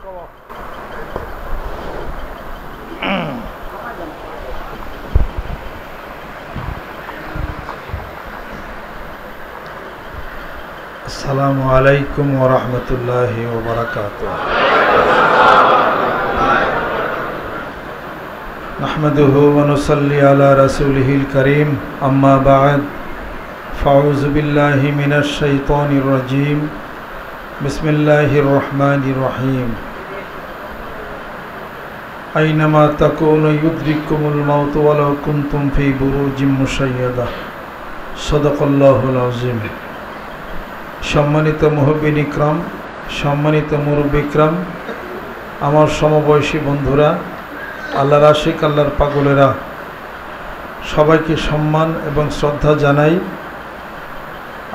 আসসালামু আলাইকুম ওয়া রাহমাতুল্লাহি ওয়া বারাকাতুহু। নাহমাদুহু ওয়া নুসাল্লি আলা রাসূলিহিল কারীম, আম্মা বা'দ, ফাউযু বিল্লাহি মিনাশ শাইতানির রাজীম। বিসমিল্লাহির রহমানির রহিম। আইনামা তাকুনু ইউদরিকুমুল মাউত ওয়ালাউ কুনতুম ফি বুরুজিম মুশাইয়াদা। সাদাকাল্লাহুল আযীম। সম্মানিত মুহব্বিন ইকরাম, সম্মানিত মুরব্বী ইকরাম, আমার সমবয়সী বন্ধুরা, আল্লাহর আশিক, আল্লাহর পাগলেরা, সবাইকে সম্মান এবং শ্রদ্ধা জানাই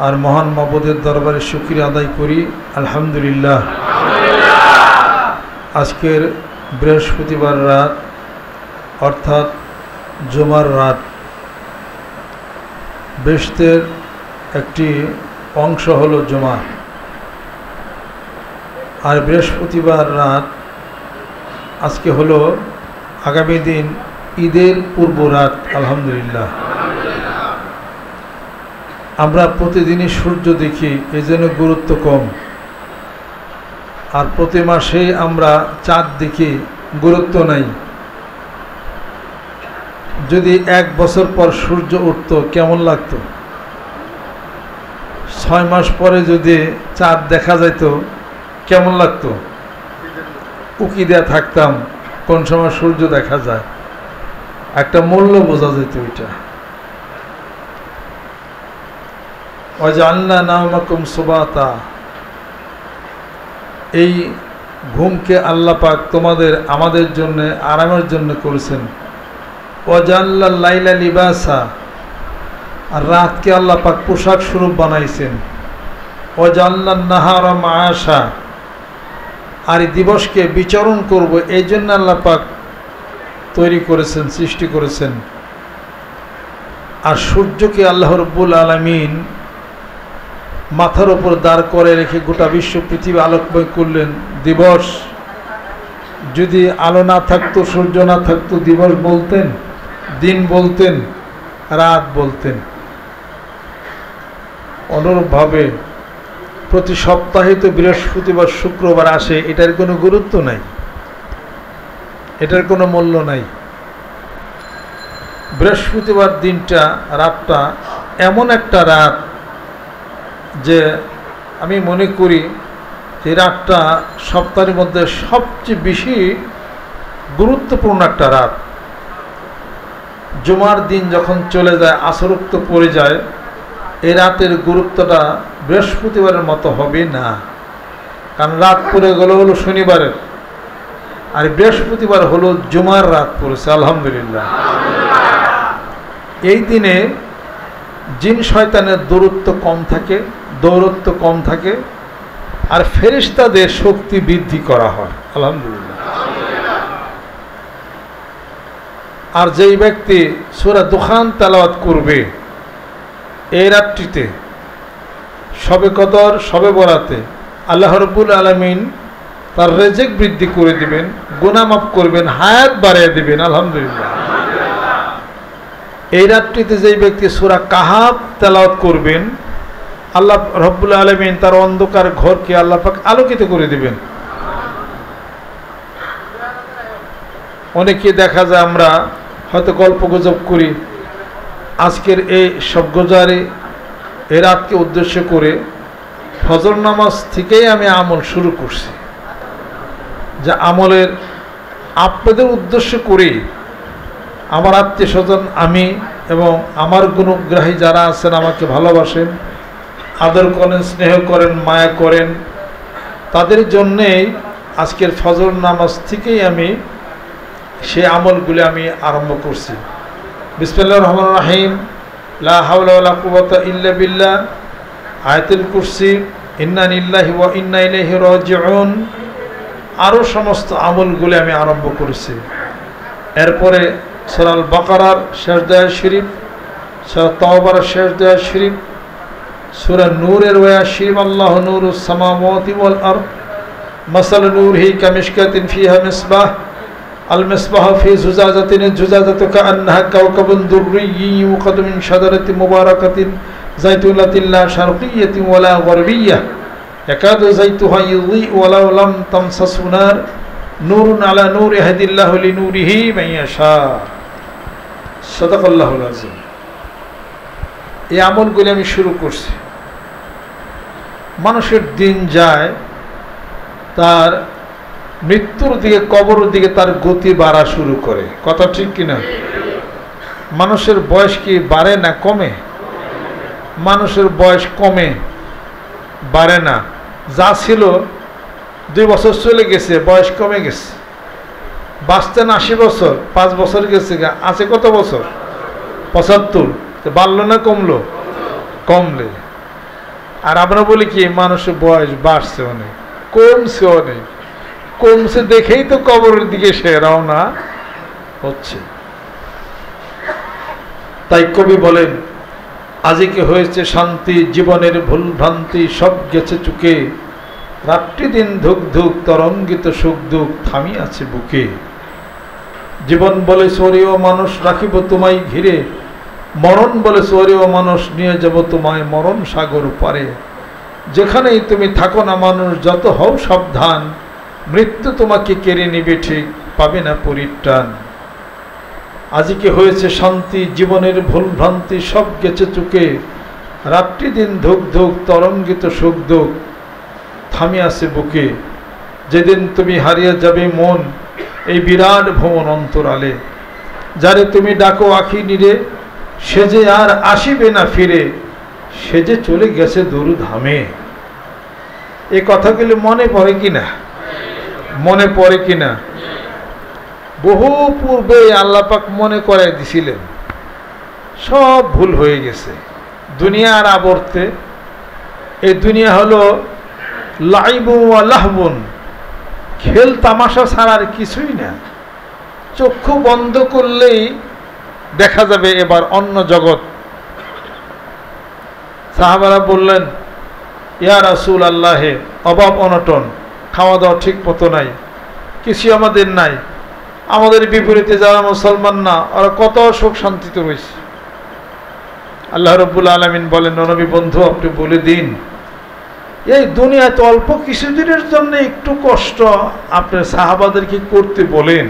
আর মহান মাবুদের দরবারে শুকরিয়া আদায় করি। আলহামদুলিল্লাহ। আজকের বৃহস্পতিবার রাত অর্থাৎ জুমার রাত, বেহেশতের একটি অংশ হলো জুমা, আর বৃহস্পতিবার রাত আজকে হলো আগামী দিন ঈদের পূর্ব রাত। আলহামদুলিল্লাহ। আমরা প্রতিদিনই সূর্য দেখি, এই জন্য গুরুত্ব কম, আর প্রতি মাসেই আমরা চাঁদ দেখি, গুরুত্ব নাই। যদি 1 বছর পর সূর্য উঠতো কেমন লাগতো? 6 মাস পরে যদি চাঁদ দেখা যাইতো কেমন লাগতো? উকি দেয়া থাকতাম কোন সময় সূর্য দেখা যায়, একটা মূল্য বোঝা যেত। এটা ওয়াজআলনা নাওমাকুম সুবাতা, এই ঘুমকে আল্লাহ পাক আমাদের জন্য আরামের জন্য করেছেন। ওয়াজআলাল লাইলা লিবাসা, আর রাতকে আল্লাহ পাক পোশাক স্বরূপ বানাইছেন। ওয়াজআলনান নাহারা মাআশা, আর এই দিবসকে বিচরণ করব এই জন্য আল্লাহ পাক তৈরি করেছেন, সৃষ্টি করেছেন। আর সূর্যকে আল্লাহ রাব্বুল আলামিন মাথার উপর দাঁড় করে রেখে গোটা বিশ্ব পৃথিবী আলোকময় করলেন। দিবস, যদি আলো না থাকতো, সূর্য না থাকতো, দিবস বলতেন, দিন বলতেন, রাত বলতেন। অনুরূপভাবে প্রতি সপ্তাহে তো বৃহস্পতিবার শুক্রবার আসে, এটার কোনো গুরুত্ব নাই, এটার কোনো মূল্য নাই। বৃহস্পতিবার দিনটা, রাতটা এমন একটা রাত যে আমি মনে করি যে রাতটা সপ্তাহের মধ্যে সবচেয়ে বেশি গুরুত্বপূর্ণ একটা রাত। জুমার দিন যখন চলে যায়, আসরক্ত পড়ে যায়, এই রাতের গুরুত্বটা বৃহস্পতিবারের মতো হবে না। কারণ রাত পড়ে গেল হলো শনিবারের, আর বৃহস্পতিবার হলো জুমার রাত পড়েছে। আলহামদুলিল্লাহ। এই দিনে জিন শয়তানের দৌরত্ব কম থাকে, আর ফেরেশতাদের শক্তি বৃদ্ধি করা হয়। আলহামদুলিল্লাহ। আর যেই ব্যক্তি সূরা দুখান তেলাওয়াত করবে এই রাতটিতে, শবে কদর, শবে বরাতে, আল্লাহ রাব্বুল আলামিন তার রিজিক বৃদ্ধি করে দিবেন, গুনাহ মাফ করবেন, হায়াত বাড়িয়ে দিবেন। আলহামদুলিল্লাহ। এই রাতটিতে যেই ব্যক্তি সূরা কাহাফ তেলাওয়াত করবেন, আল্লাহ রাব্বুল আলামিন তার অন্ধকার ঘরকে আল্লাহ পাক আলোকিত করে দিবেন। অনেকে দেখা যায় আমরা হয়তো গল্প গুজব করি, আজকের এই সব গুজারে এই রাতকে উদ্দেশ্য করে ফজর নামাজ থেকেই আমি আমল শুরু করছি, যা আমলের আপনাদের উদ্দেশ্য করে আমার আত্মীয় স্বজন, আমি এবং আমার গুণগ্রাহী যারা আছেন, আমাকে ভালোবাসেন, আদর করেন, স্নেহ করেন, মায়া করেন, তাদের জন্যেই আজকের ফজর নামাজ থেকেই আমি সেই আমলগুলি আমি আরম্ভ করছি। বিসমিল্লাহির রহমানির রহিম। লা হাওলা ওয়ালা কুওয়াতা ইল্লা বিল্লাহ, আয়াতুল কুরসি, ইন্না লিল্লাহি ওয়া ইন্না ইলাইহি রাজিউন, আরও সমস্ত আমলগুলি আমি আরম্ভ করেছি। এরপরে সূরা আল বাকারার শেষ দোয়া শরীফ, সূরা তাওবার শেষ দোয়া শরীফ, সূরা নূরের ওয়া শরীফ, আল্লাহু নূরুস সামাওয়াতি ওয়াল আরদ মাসাল নূরিহি কামিশকাতিন ফিহা মিসবাহ আল মিসবাহ ফি জুজাজাতিন জুজাজাতু কাআন্নাহা কাওকাবুন দুররিয়্যিন ইউকাদু মিন শাজারাতিন মুবারাকাতিন যাইতুনাতিন লা শারকিয়্যাতিন ওয়ালা গরবিয়্যাহ ইয়াকাদু যাইতুহা ইউযি'ু ওয়ালাউ লাম তামসাসহু নার নূরুন আলা নূরি ইয়াহদিল্লাহু লিনূরিহি মান ইয়াশা। সাদাকাল্লাহুল আযীম। এই আমলগুলি আমি শুরু করছি। মানুষের দিন যায়, তার মৃত্যুর দিকে, কবরের দিকে তার গতি বাড়া শুরু করে। কথা ঠিক কিনা? মানুষের বয়স কি বাড়ে না কমে? মানুষের বয়স কমে, বাড়ে না। যা ছিল 2 বছর চলে গেছে, বয়স কমে গেছে। বাঁচতেন 80 বছর, 5 বছর গেছে, আছে কত বছর? 75। বাড়লো না কমলো? কমলে। আর আমরা বলি কি মানুষের বয়স বাড়ছে অনেক, কমছে অনেক। কমছে দেখেই তো কবরের দিকে সে রওনা হচ্ছে। তাই কবি বলেন, আজকে হয়েছে শান্তি, জীবনের ভুল ভ্রান্তি সব গেছে চুকে, রাত্রি দিন ধুক ধুক তরঙ্গিত সুখ দুঃখ থামি আছে বুকে। জীবন বলে সরিও মানুষ রাখিব তোমায় ঘিরে, মরণ বলে সরিও মানুষ নিয়ে যাব তোমায় মরণ সাগর পারে। যেখানেই তুমি থাকো না মানুষ যত হও সাবধান, মৃত্যু তোমাকে কেড়ে নিবে ঠিক পাবে না পরিত্রাণ। আজকে হয়েছে শান্তি, জীবনের ভুল ভ্রান্তি সব গেছে চুকে, রাত্রি দিন ধুক ধুক তরঙ্গিত সুখ দুঃখ থামি আছে বুকে। যেদিন তুমি হারিয়ে যাবে মন এই বিরাট ভুবন অন্তরালে, যারে তুমি ডাকো আখি নিরে সে যে আর আসিবে না ফিরে, সে যে চলে গেছে দূরধামে। এই কথাগুলি মনে পড়ে কিনা? মনে পড়ে কিনা? বহু পূর্বে আল্লাহ পাক মনে করাই দিছিলেন, সব ভুল হয়ে গেছে দুনিয়ার আবর্তে। এই দুনিয়া হলো লাইবু ওয়া লাহবুন, খেল তামাশা ছাড়া আর কিছুই না। চক্ষু বন্ধ করলেই দেখা যাবে এবার অন্য জগৎ। সাহাবারা বললেন, ইয়া রাসূল আল্লাহে, অভাব অনটন, খাওয়া দাওয়া ঠিক মতো নাই, কিছু আমাদের নাই। আমাদের বিপরীতে যারা মুসলমান না, ওরা কত সুখ শান্তিতে রয়েছে। আল্লাহ রাব্বুল আলামিন বলেন, নবী বন্ধু আপনি বলে দিন, এই দুনিয়াতে অল্প কিছুদিনের জন্য একটু কষ্ট আপনার সাহাবাদেরকে করতে বলেন,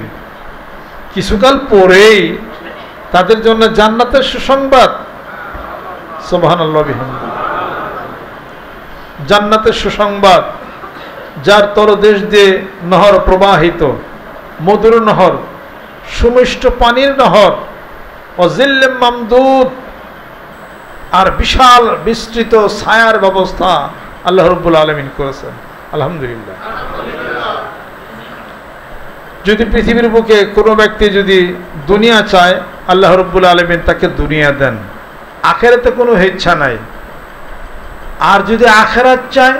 কিছুকাল পরেই তাদের জন্য জান্নাতের সুসংবাদ। সুবহানাল্লাহ বিহামদিহি। জান্নাতের সুসংবাদ, যার তলদেশ দিয়ে নহর প্রবাহিত, মধুর নহর, সুমিষ্ট পানির নহর, ওয়াজিল্লিম মামদুদ, আর বিশাল বিস্তৃত ছায়ার ব্যবস্থা আল্লাহ রাব্বুল আলামিন করেছেন। আলহামদুলিল্লাহ। যদি পৃথিবীর বুকে কোনো ব্যক্তি যদি দুনিয়া চায়, আল্লাহ রাব্বুল আলামিন তাকে দুনিয়া দেন, আখিরাতে কোনো ইচ্ছা নাই। আর যদি আখিরাত চায়,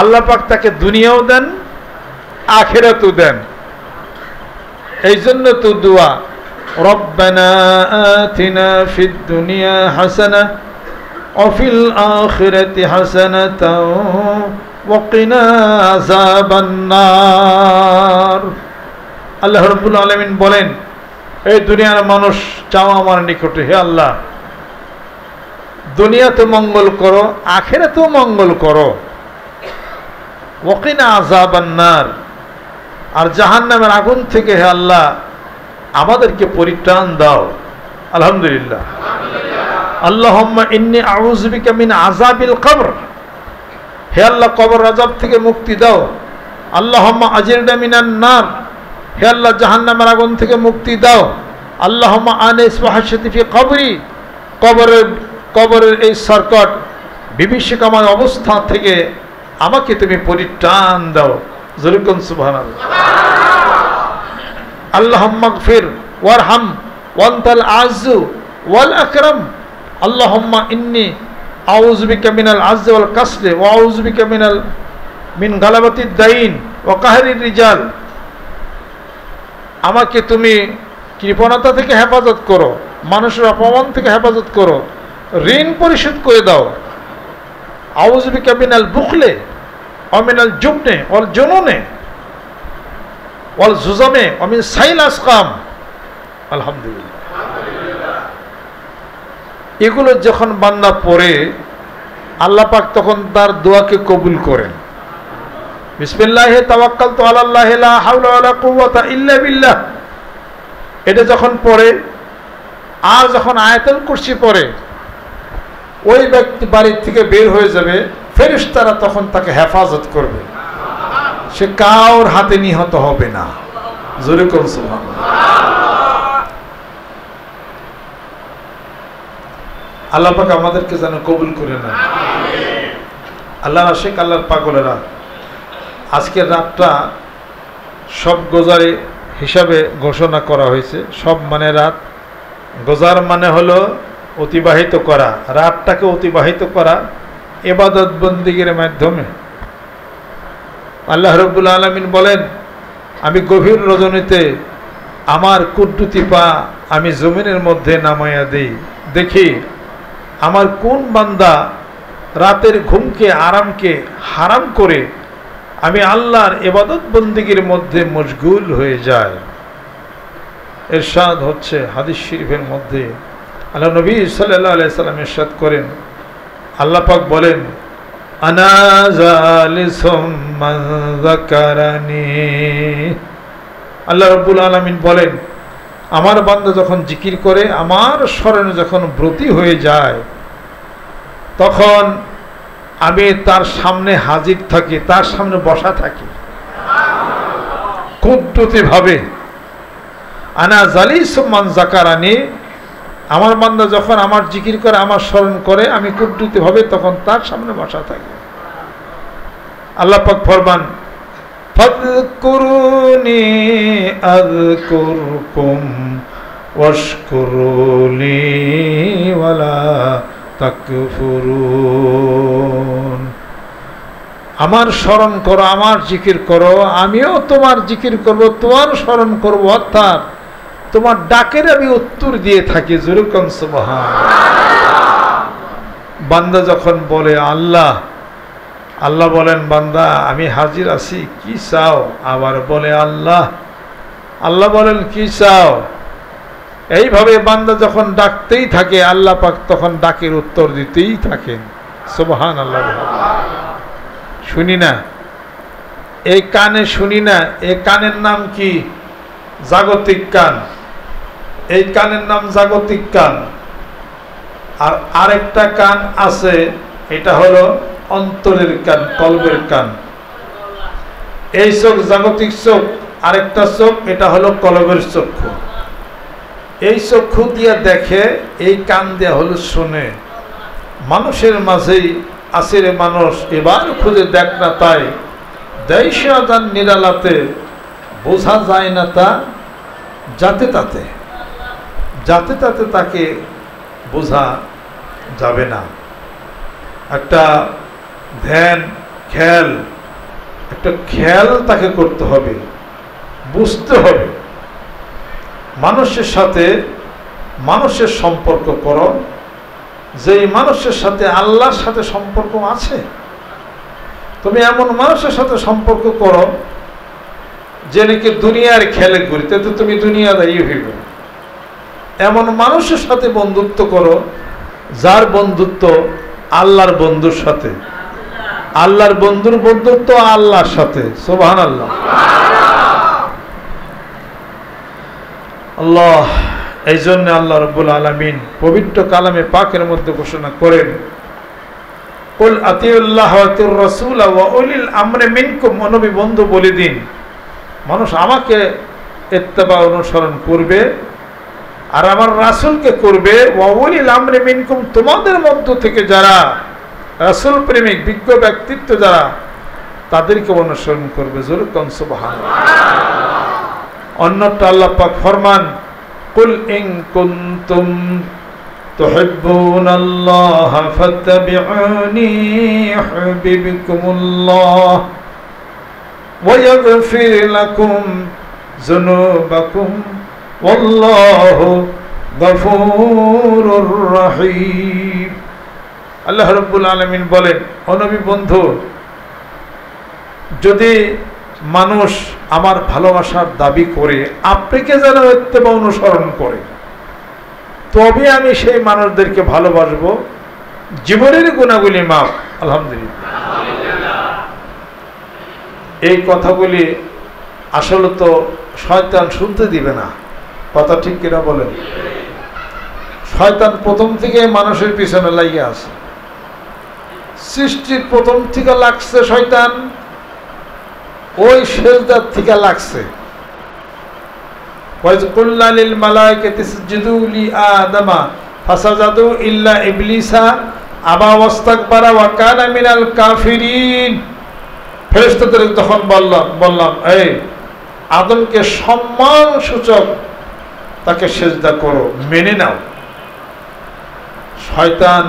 আল্লাহ পাক তাকে দুনিয়াও দেন, আখিরাতও দেন। এই জন্য তো দোয়া, রব্বানা আতিনা ফিদ দুনিয়া হাসানাহ ওয়া ফিল আখিরাতি হাসানাতাও ওয়া কিনা আযাবান নার। আল্লাহ রাব্বুল আলামিন বলেন, এই দুনিয়ার মানুষ চাও আমার নিকটে, হে আল্লাহ দুনিয়াতে মঙ্গল করো, আখিরাতেও মঙ্গল করো। ওয়া কিনা আযাবান নার, আর জাহান্নামের আগুন থেকে হে আল্লাহ আমাদেরকে পরিত্রাণ দাও। আলহামদুলিল্লাহ। আল্লাহুম্মা ইন্নী আউযু বিকা মিন আযাবিল কবর, হে আল্লাহ কবর আযাব থেকে মুক্তি দাও। আল্লাহুম্মা আজিরনা মিনান নার, হে আল্লাহ জাহান্নামের আগুন থেকে মুক্তি দাও। আল্লাহুম্মা আনিস ওয়াহশাতি ফি কবরি, কবরের এই সরকট বিভীষিকাময় অবস্থা থেকে আমাকে তুমি পরিত্রাণ দাও। জোরে সুবহানাল্লাহ। আল্লাহুম্মা গফির ওয়ারহাম ওয়ান্তাল আযযু ওয়াল আকরাম। আল্লাহুম্মা ইন্নী আউযু বিকা মিনাল আযজি ওয়াল কাসলি ওয়া আউযু বিকা মিন গালাবাতিদ দাইন ওয়া কাহরির রিজাল। আমাকে তুমি কৃপণতা থেকে হেফাজত করো, মানুষের অপমান থেকে হেফাজত করো, ঋণ পরিশোধ করে দাও। আউযু বিকা মিনাল বুখলে অমিনাল জুবনে ওয়াল জুনুনে ওয়াল জুজামে অমিন সাইল আসকাম। আলহামদুলিল্লাহ। এগুলো যখন বান্দা পড়ে আল্লাহ পাক তখন তার দোয়াকে কবুল করেন। বিসমিল্লাহি তাওয়াক্কালতু আলাল্লাহি লা হাওলা ওয়ালা কুওয়াতা ইল্লা বিল্লাহ, এটা যখন পড়ে আর যখন আয়াতুল কুরসি পড়ে ওই ব্যক্তি বাড়ি থেকে বের হয়ে যাবে, ফেরেশতারা তখন তাকে হেফাজত করবে, সে কাউর হাতে নিহত হবে না। জোরে কোন সুবহানাল্লাহ। আল্লাহ পাক আমাদেরকে যেন কবুল করে নেন। আল্লাহর আশিক, আল্লাহর পাগলেরা, আজকের রাতটা সব গোজারি হিসাবে ঘোষণা করা হয়েছে। সব মানে রাত, গোজার মানে হলো অতিবাহিত করা, রাতটাকে অতিবাহিত করা ইবাদত বন্দেগীর মাধ্যমে। আল্লাহ রাব্বুল আলামিন বলেন, আমি গভীর রজনীতে আমার কুদ্দুতি পা আমি জমিনের মধ্যে নামাইয়া দেই, দেখি আমার কোন বান্দা রাতের ঘুমকে আরামকে হারাম করে আমি আল্লাহর ইবাদত বন্দেগীর মধ্যে মশগুল হয়ে যায়। ইরশাদ হচ্ছে হাদিস শরীফের মধ্যে, আল্লাহ নবী সাল্লাল্লাহু আলাইহি সাল্লাম ইরশাদ করেন, আল্লাহ পাক বলেন, আনা জালিসুম মান যাকারানি। আল্লাহ রাব্বুল আলামিন বলেন, আমার বান্দা যখন জিকির করে, আমার স্মরণে যখন ব্রতী হয়ে যায়, তখন আমি তার সামনে হাজির থাকি, তার সামনে বসা থাকি কুদ্দুতি ভাবে। আনা জালিসুম মান যাকারানি, আমার বান্দা যখন আমার জিকির করে, আমার স্মরণ করে, আমি কুদ্দুতি ভাবে তখন তার সামনে বসা থাকি। আল্লাহ পাক ফরমান, ফাযকুরুনি আযকুরকুম ওয়াশকুরুলি ওয়ালা তাকফুরুন। আমার স্মরণ করো, আমার জিকির করো, আমিও তোমার জিকির করব, তোমার স্মরণ করব, অর্থাৎ তোমার ডাকের আমি উত্তর দিয়ে থাকি। যেরকম সুবহানাল্লাহ। বান্দা যখন বলে আল্লাহ, আল্লাহ বলেন, বান্দা আমি হাজির আছি, কি চাও? আবার বলে আল্লাহ, আল্লাহ বলেন, কি চাও? এইভাবে বান্দা যখন ডাকতেই থাকে, আল্লাহ পাক তখন ডাকের উত্তর দিতেই থাকেন। সুবহানাল্লাহ। শুনি না, এই কানে শুনি না, এই কানের নাম কি? জাগতিক কান। এই কানের নাম জাগতিক কান। আর আরেকটা কান আছে, এটা হলো অন্তরের কান, কলবের কান। এই চোখ জাগতিক চোখ, আরেকটা চোখ এটা হলো কলবের চক্ষু। এই চক্ষু দিয়ে দেখে, এই কান দিয়ে হলো শুনে। মানুষের মাঝেই আছে রে মানুষ, এবার খুঁজে দেখ না তাই, দেশাদান নিরালাতে বোঝা যায় না তা, যাতে তাতে যাতে তাতে তাকে বোঝা যাবে না। একটা ধ্যান খেয়াল, একটা খেয়াল তাকে করতে হবে, বুঝতে হবে। মানুষের সাথে মানুষের সম্পর্ক করো, যেই মানুষের সাথে আল্লাহর সাথে সম্পর্ক আছে, তুমি এমন মানুষের সাথে সম্পর্ক করো যে নাকি দুনিয়ার খেলে ঘুরিতে, তো তুমি দুনিয়াদায়ী হইবে। এমন মানুষের সাথে বন্ধুত্ব করো যার বন্ধুত্ব আল্লাহর বন্ধুর সাথে, আল্লাহর বন্ধুর বন্ধুত্ব আল্লাহর সাথে। সুবহানাল্লাহ। আল্লাহ, এই জন্য আল্লাহ রাব্বুল আলামিন পবিত্র কালামে পাকের মধ্যে ঘোষণা করেন, কুল আতিউল্লাহ ওয়া আতিউর রাসূল ওয়া উলিল আমরি মিনকুম। নবী বন্ধু বলে দিন, মানুষ আমাকে ইত্তেবা অনুসরণ করবে আর আমার রাসূলকে করবে, ওয়া উলিল আমরি মিনকুম, তোমাদের মধ্য থেকে যারা রাসূল প্রেমিক বিজ্ঞ ব্যক্তিত্ব যারা, তাদেরকে অনুসরণ করবে। যেরকম সুবহানাল্লাহ। অন্যটা আল্লাহ পাক ফরমান, কুল ইন কুনতুম তুহিব্বুনাল্লাহ ফাত্তাবিউনি ইউহিব্বুকুমুল্লাহ ওয়া ইয়াগফির লাকুম যুনুবাকুম ওয়াল্লাহু গফুরুর রহিম। আল্লাহ রাব্বুল আলামিন বলেন, ও নবী বন্ধু, যদি মানুষ আমার ভালোবাসার দাবি করে আপনাকে যেন ইত্তেবা অনুসরণ করে, তবে আমি সেই মানুষদেরকে ভালোবাসবো, জীবনের গুণাগুলি মাপ। আলহামদুলিল্লাহ। এই কথাগুলি আসলে তো শয়তান শুনতে দিবে না, কথা ঠিক কিনা বলেন? শয়তান প্রথম থেকে মানুষের পিছনে লাগিয়ে আছে, সৃষ্টির প্রথম থেকে লাগছে শয়তান, ওই সেজদার থেকে লাগছে। কুল্লা লিল মালাইকাতি ইসজুদু লি আদামা ফাসাজাদু ইল্লা ইবলিসা আবা ওয়াস্তাকবারা ওয়া কানা মিনাল কাফিরিন। ফেরেশতাদের তখন বললাম এই আদমকে সম্মান সূচক তাকে সেজদা করো, মেনে নাও। শয়তান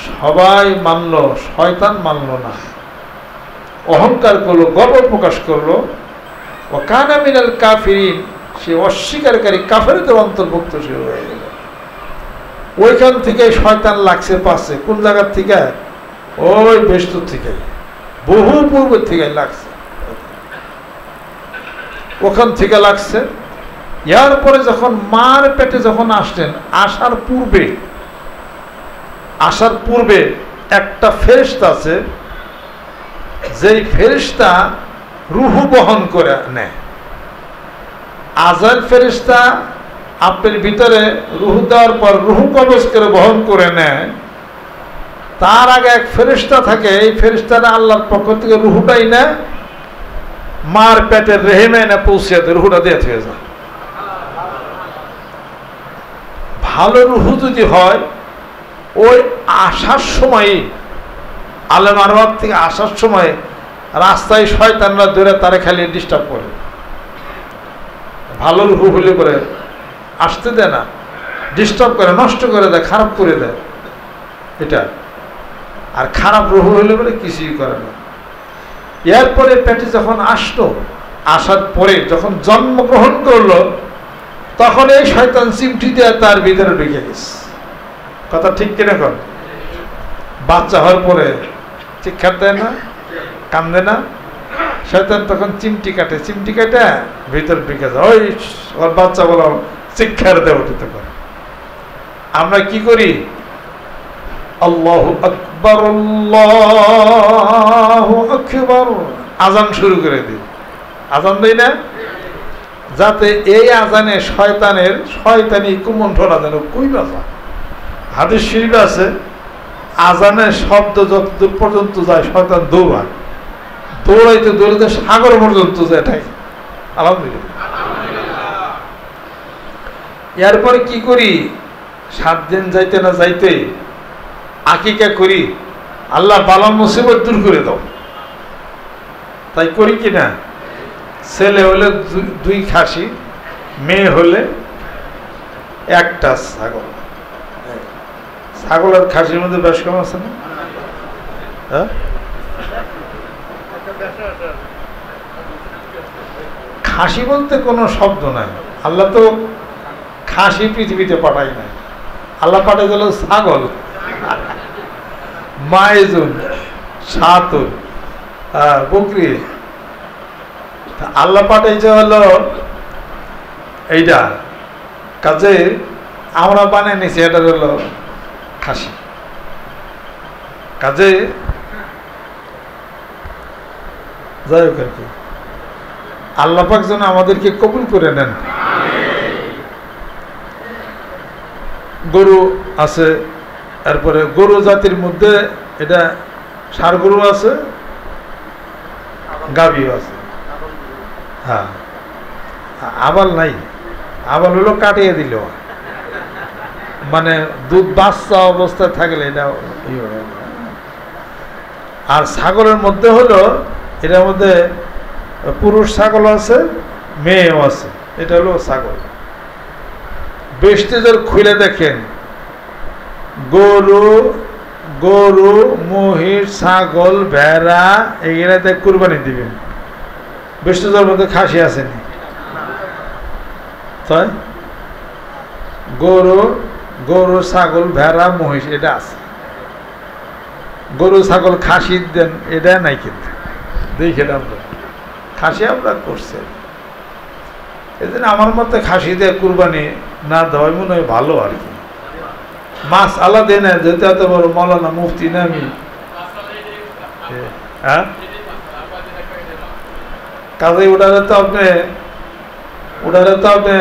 সবাই মানল, শয়তান মানল না, অহংকার করলো, গর্ব প্রকাশ করলো। ও কানা মিনাল কাফিরিন, সে অস্বীকারী কাফেরদের অন্তর্ভুক্ত সে হয়ে গেল। ওইখান থেকে শয়তান লাগছে পাশে, কোন জায়গার থেকে? ওই বেষ্টর থেকে, বহু পূর্বের থেকে লাগছে, ওখান থেকে লাগছে। ইয়ার পরে যখন মার পেটে যখন আসলেন, আসার পূর্বে একটা ফেরেশতা আছে, যেই ফেরেশতা রুহু বহন করে নেয়। আজাল ফেরেশতা আপনার ভিতরে রুহু দেওয়ার পর রুহু কবজ করে বহন করে নেয়। তার আগে এক ফেরেশতা থাকে, এই ফেরেশতাটা আল্লাহর পক্ষ থেকে রুহুটাই না, মার পেটের রেহেমে না পৌঁছে দেয়, রুহুটা দিয়ে থেকে যায়। ভালো রুহু যদি হয়, ওই আসার সময় আলেম আরওয়াত থেকে আসার সময় রাস্তায় শয়তানরা ধরে তারে খালি ডিস্টার্ব করে। ভালো রুহু হলে করে আসতে দেয় না, ডিস্টার্ব করে, নষ্ট করে দেয়, খারাপ করে দেয় এটা। আর খারাপ রুহু হলে বলে কিছুই করে না। এরপরে পেটে যখন আসলো, আসার পরে যখন জন্মগ্রহণ করলো, তখন এই শয়তান চিমটি দিয়ে তার ভিতরে ঢুকে গেছে। কথা ঠিক কিনা? কর বাচ্চা হওয়ার পরে চিৎকার দেয় না, কান্দে না, শয়তান তখন চিমটি কাটে, চিমটি কাটে ভিতর ঢুকে যায়। ওই ওর বাচ্চা বলো চিৎকার দেয়, উঠিতে করে। আমরা কি করি? আল্লাহু আকবার, আল্লাহু আকবার, আজান শুরু করে দিই। আজান দেই না, যাতে এই আজানে শয়তানি কুমন্ঠনা যেন কই বাজা। হাদিস শরীফ আছে, আজানের শব্দ যতদূর পর্যন্ত যায় শয়তান দৌড়ায়, দৌড়াইতে সাগর পর্যন্ত যায়। এটাই আলহামদুলিল্লাহ। এরপরে কি করি? 7 দিন যাইতে না যাইতে আকিকা করি, আল্লাহ বালা মুসিবত দূর করে দাও। তাই করি কিনা? ছেলে হলে 2 খাসি, মেয়ে হলে 1টা ছাগল। ছাগল আর খাসির মধ্যে বেশ কম আছে না? হ্যাঁ, খাসি বলতে কোনো শব্দ নাই। আল্লাহ তো খাসি পৃথিবীতে পাঠাই নাই, আল্লাহ পাঠাই দিল ছাগল, মাইজুন, সাতুন, বকরি। আল্লাহ পাঠাইছে হলো এইটা, কাজে আমরা বানিয়ে নিছি এটা হলো খাসি। কাজে যাই হোক আর কি, আল্লাহ পাক যেন আমাদেরকে কবুল করে নেন। গরু আছে, এরপরে গরু জাতির মধ্যে এটা ষাঁড় গরু আছে, গাভীও আছে। হ্যাঁ, আবাল নাই, আবাল হলো কাটিয়ে দিল, মানে দুধ বাচ্চা অবস্থায় থাকলে এটা। আর ছাগলের মধ্যে হলো, এটার মধ্যে পুরুষ ছাগল আছে, মেয়েও আছে, এটা হলো ছাগল। বেশতেজের খুলে দেখেন, গরু, মহিষ, ছাগল, ভেড়া এগুলাতে কুরবানি দিবেন। বেশতেজের মধ্যে খাসি আসেনি, তাই গরু, ছাগল, ভেড়া, মহিষ এটা আছে। গরু, ছাগল, খাসি দেন, এটা নাই কিন্তু। দেখেন আমরা খাসি আমরা করছেন, এই জন্য আমার মতে খাসি দিয়ে কুরবানি না দেওয়াই মনে হয় ভালো আর কি। মাছ আলাদা না যেতে এত বড় মৌলানা মুফতি না আমি, হ্যাঁ কাজে ওটারে তো আপনি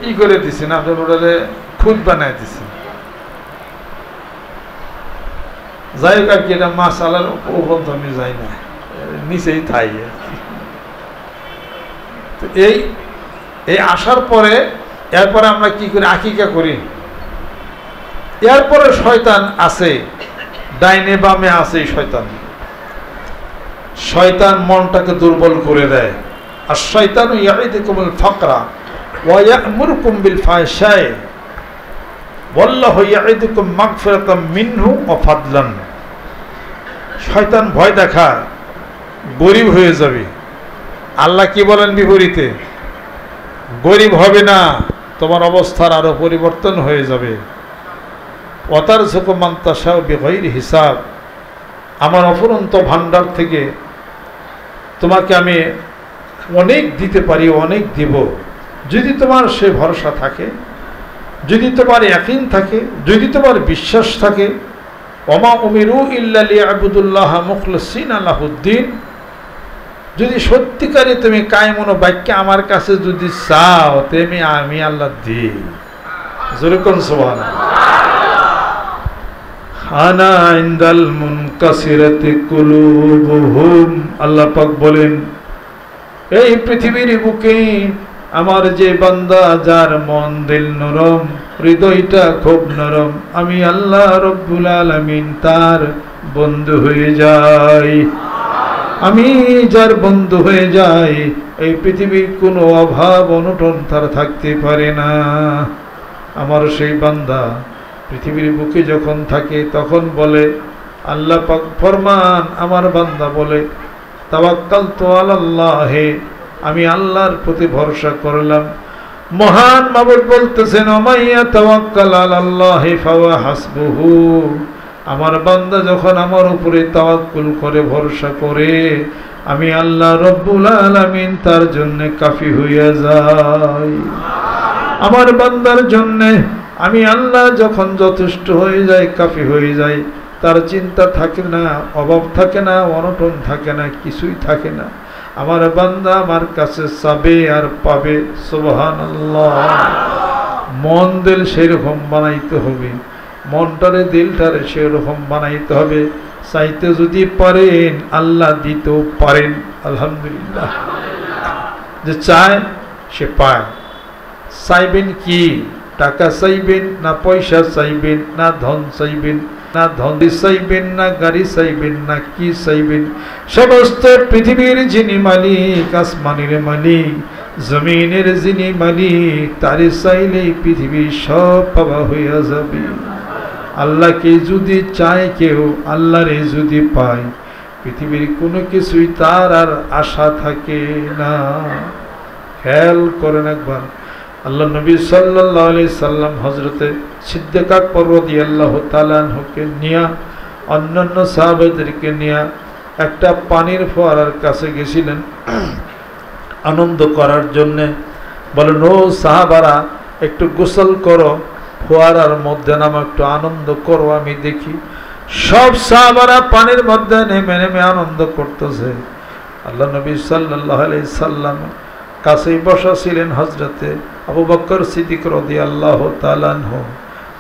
ই করে দিচ্ছেন, আপনার ওটারে খুদ বানাই দিচ্ছেন। যাই হোক আর কি, এটা মাছ আলার উপর তো আমি যাই না, নিচেই থাই। তো এই আসার পরে এরপরে আমরা কি করি, আকিকা করি। এরপরে শয়তান আছে, ডাইনে বামে আছে শয়তান মনটাকে দুর্বল করে দেয়। আর শয়তানু ইয়াইদুকুমুল ফাকরা ওয়া ইয়া'মুরুকুম বিল ফাহশাই ওয়াল্লাহু ইয়াইদুকুম মাগফিরাতাম মিনহু ওয়া ফাদলান। শয়তান ভয় দেখায় গরিব হয়ে যাবে। আল্লাহ কি বলেন বিপরীতে, গরিব হবে না, তোমার অবস্থার আরো পরিবর্তন হয়ে যাবে। ওয়াতারযুকু মান তাশাউ বিগাইরি হিসাব, আমার অফুরন্ত ভান্ডার থেকে তোমাকে আমি অনেক দিতে পারি, অনেক দিব, যদি তোমার সে ভরসা থাকে, যদি তোমার ইয়াকিন থাকে, যদি তোমার বিশ্বাস থাকে। ওমা উমিরু ইল্লা লিয়াবুদুল্লাহ মুখলিসিনা লাহুদ্দিন, যদি সত্যিকারে তুমি কায়মন বাক্যে আমার কাছে যদি চাও, তেমনি আমি আল্লাহ দিই। জোরে কোন সুবহানাল্লাহ। আনা ইনদাল মুনকাসিরাতি কুলুবুহুম, আল্লাহ পাক বলেন এই পৃথিবীর বুকে আমার যে বান্দা যার মন দিল নরম, হৃদয়টা খুব নরম, আমি আল্লাহ রব্বুল আলামিন তার বন্ধু হয়ে যাই। আমি যার বন্ধু হয়ে যাই, এই পৃথিবীর কোনো অভাব অনটন তার থাকতে পারে না। আমার সেই বান্দা পৃথিবীর বুকে যখন থাকে তখন বলে, আল্লাহ পাক ফরমান, আমার বান্দা বলে তাওয়াক্কালতু আলাল্লাহি, আমি আল্লাহর প্রতি ভরসা করলাম। মহান মাবুদ বলতেছেন, ওমাইয়া তাওয়াক্কাল আলাল্লাহি ফাওয়া হাসবুহু, আমার বান্দা যখন আমার উপরে তাওয়াক্কুল করে ভরসা করে, আমি আল্লাহ রব্বুল আলামিন তার জন্য কাফি হইয়া যাই। আমার বান্দার জন্য আমি আল্লাহ যখন যথেষ্ট হয়ে যাই, কাফি হয়ে যাই, তার চিন্তা থাকে না, অভাব থাকে না, অনটন থাকে না, কিছুই থাকে না। আমার বান্দা আমার কাছে চাবে আর পাবে। সুবহানাল্লাহ। মন দিল সেরকম বানাইতে হবে, মনটারে দিলটারে সেরকম বানাইতে হবে। চাইতে যদি পারেন আল্লাহ দিতেও পারেন। আলহামদুলিল্লাহ। যে চায় সে পায়। চাইবেন কি? টাকা চাইবেন না পয়সা চাইবেন না ধন চাইবেন না ধন চাইবেন না গাড়ি চাইবেন না কি চাইবেন? সমস্ত পৃথিবীর যিনি মালিক, আসমানের মালিক, জমিনের যিনি মালিক, তারে চাইলেই পৃথিবীর সব পাওয়া হইয়া যাবে। আল্লাহকে যদি চায় কেউ, আল্লাহরে যদি পায়, পৃথিবীর কোনো কিছুই তার আর আশা থাকে না। খেয়াল করেন একবার, আল্লাহ নবী সাল্লাল্লাহু আলাইহি সাল্লাম হযরতে সিদ্দিক আকবর রাদিয়াল্লাহু তাআলা আনহুকে নিয়ে, অন্যান্য সাহাবাদেরকে নিয়ে একটা পানির ফোয়ারার কাছে গেছিলেন আনন্দ করার জন্যে। বলেন, ও সাহাবারা, একটু গোসল করো, ফোয়ারার মধ্যে নামো, একটু আনন্দ করো, আমি দেখি। সব সাহাবারা পানির মধ্যে নেমে নেমে আনন্দ করতেছে। আল্লাহ নবী সাল্লাল্লাহু আলাইহি সাল্লাম কাছেই বসা ছিলেন হযরতে আবু বকর সিদ্দিক রাদিয়াল্লাহু তাআলা আনহু।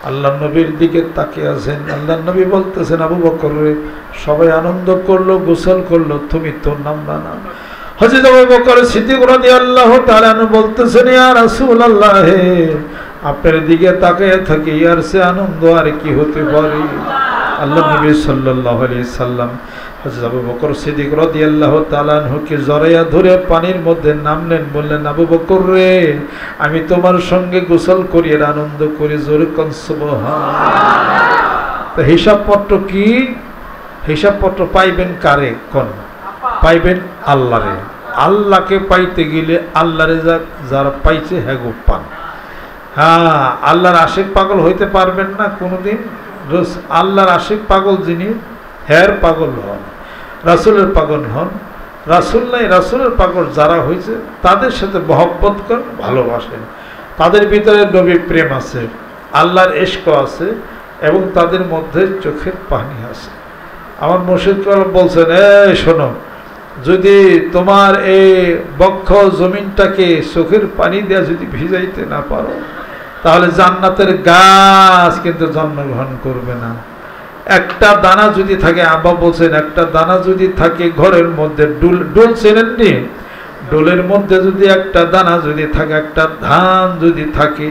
আল্লাহ নবীর দিকে তাকিয়ে আছেন। আল্লাহ নবী বলতেছেন, আবু বকর রে, সবাই আনন্দ করলো, গোসল করলো, তুমি তোর নামলা না। হযরত আবু বকর সিদ্দিক রাদিয়াল্লাহু তাআলা আনহু বলতেছেন, ইয়া রাসূলুল্লাহ, আপনার দিকে তাকিয়ে থাকি, আর সে আনন্দ আর কি হতে পারে? আল্লাহ নবী সাল্লাল্লাহু আলাইহি সাল্লাম হযরত আবু বকর সিদ্দিক রাদিয়াল্লাহু তাআলা আনহুকে জড়াইয়া ধরে পানির মধ্যে নামলেন। বললেন, আবু বকর রে, আমি তোমার সঙ্গে গোসল করি আর আনন্দ করি। জোরে কোন সুবহানাল্লাহ। তো হিসাবপত্র কি? হিসাবপত্র পাইবেন কারে? কোন পাইবেন? আল্লাহরে। আল্লাহকে পাইতে গেলে আল্লাহরে যারা পাইছে হ্যাগো পান। হ্যাঁ, আল্লাহর আশিক পাগল হইতে পারবেন না কোনোদিন। আল্লাহর আশিক পাগল যিনি, হ্যার পাগল হন, রাসূলের পাগল হন, রাসূল নাই, রাসূলের পাগল যারা হয়েছে তাদের সাথে মহব্বত করেন, ভালোবাসেন। তাদের ভিতরে নবী প্রেম আছে, আল্লাহর ইশক আছে, এবং তাদের মধ্যে চোখের পানি আছে। আমার মুর্শিদ বলছেন, এই শোনো, যদি তোমার এই বক্ষ জমিনটাকে চোখের পানি দেওয়া যদি ভিজাইতে না পারো, তাহলে জান্নাতের গাছ কিন্তু জন্মগ্রহণ করবে না। একটা দানা যদি থাকে, আব্বা বলছেন, একটা দানা যদি থাকে ঘরের মধ্যে, ডোল চেনেননি, ডোলের মধ্যে যদি একটা দানা যদি থাকে, একটা ধান যদি থাকে,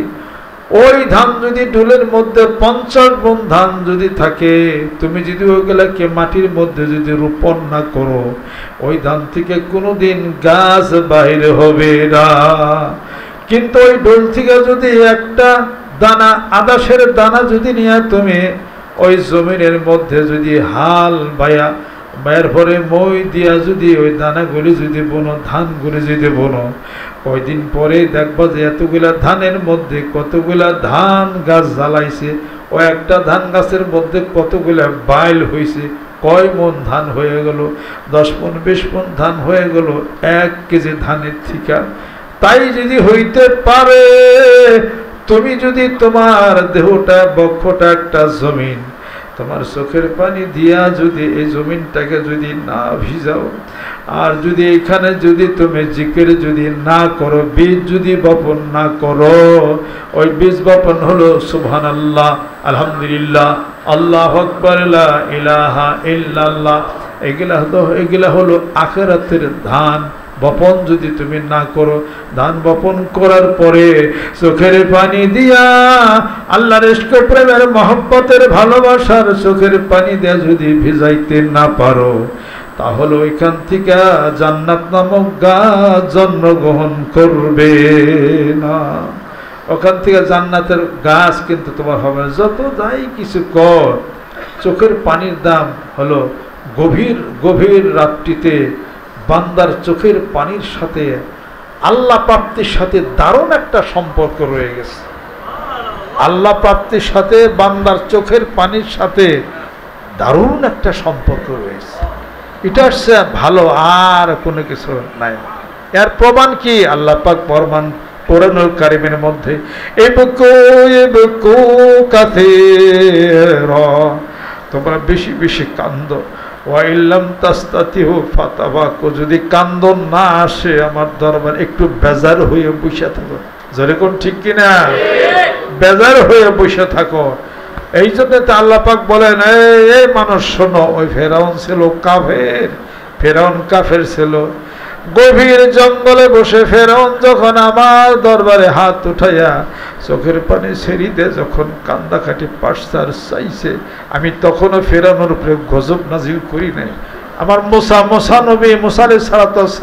ওই ধান যদি ডোলের মধ্যে 50 মণ ধান যদি থাকে, তুমি যদি ওইগুলাকে মাটির মধ্যে যদি রোপণ না করো, ওই ধান থেকে কোনোদিন গাছ বাইরে হবে না। কিন্তু ওই ডোল থেকে যদি একটা দানা, আদাসের দানা যদি নিয়ে তুমি ওই জমিনের মধ্যে যদি হাল বাইয়ের পরে মই দিয়া যদি ওই দানাগুলি যদি বোনো, ধানগুলি যদি বোনো, ওই দিন পরে দেখবা যে এতগুলা ধানের মধ্যে কতগুলা ধান গাছ জ্বালাইছে, ও একটা ধান গাছের মধ্যে কতগুলা বাইল হয়েছে, কয় মণ ধান হয়ে গেল, 10 মণ 20 মণ ধান হয়ে গেল 1 কেজি ধানের থিকা। তাই যদি হইতে পারে, তুমি যদি তোমার দেহটা, বক্ষটা একটা জমিন, তোমার চোখের পানি দিয়া যদি এই জমিনটাকে যদি না ভিজাও, আর যদি এখানে যদি তুমি জিকির যদি না করো, বীজ যদি বপন না করো, ওই বীজ বপন হলো সুবহানাল্লাহ, আলহামদুলিল্লাহ, আল্লাহু আকবার, লা ইলাহা ইল্লাল্লাহ, এগুলা হলো আখিরাতের ধান। বপন যদি তুমি না করো, ধান বপন করার পরে চোখের পানি দিয়া, আল্লাহর ইশক, প্রেমের, মহব্বতের, ভালোবাসার চোখের পানি দিয়া যদি ভিজাইতে না পারো, তাহলে ওইখান থেকে জান্নাত নামক গাছ জন্মগ্রহণ করবে না। ওখান থেকে জান্নাতের গাছ কিন্তু তোমার হবে না। যত যাই কিছু কর, চোখের পানির দাম হলো গভীর গভীর রাত্রিতে বান্দার চোখের পানির সাথে আল্লাহ প্রাপ্তির সাথে দারুণ একটা সম্পর্ক রয়ে গেছে। আল্লাহ প্রাপ্তির সাথে বান্দার চোখের পানির সাথে দারুণ একটা সম্পর্ক রয়েছে। এটার সে ভালো আর কোনো কিছু নাই। এর প্রমাণ কি? আল্লাহ পাক ফরমান কোরআনুল কারীমের মধ্যে, এবকু কাসীরা, তোমরা বেশি বেশি কান্দো, ওয়াইল্লাম তাস্তাতিহু ফাতাবাকু, যদি কান্দন না আসে আমার দরবার, একটু বেজার হয়ে বসে থাকো। জোরে কোন ঠিক কিনা? বেজার হয়ে বসে থাকো। এই জন্য তো আল্লাহ পাক বলেন, এই মানুষ শোনো, ওই ফেরাউন ছিল কাফের, ফেরাউন কাফের ছিল। গভীর জঙ্গলে বসে ফেরাউন যখন আমার দরবারে হাত উঠাইয়া চোখের পানি ছেড়ি দে, যখন কান্দাকাটি পাশার চাইছে, আমি তখনও ফেরাউনের উপরে গজব নাজিল করি নাই। আমার মুসা নবী মুসা আলাইহিস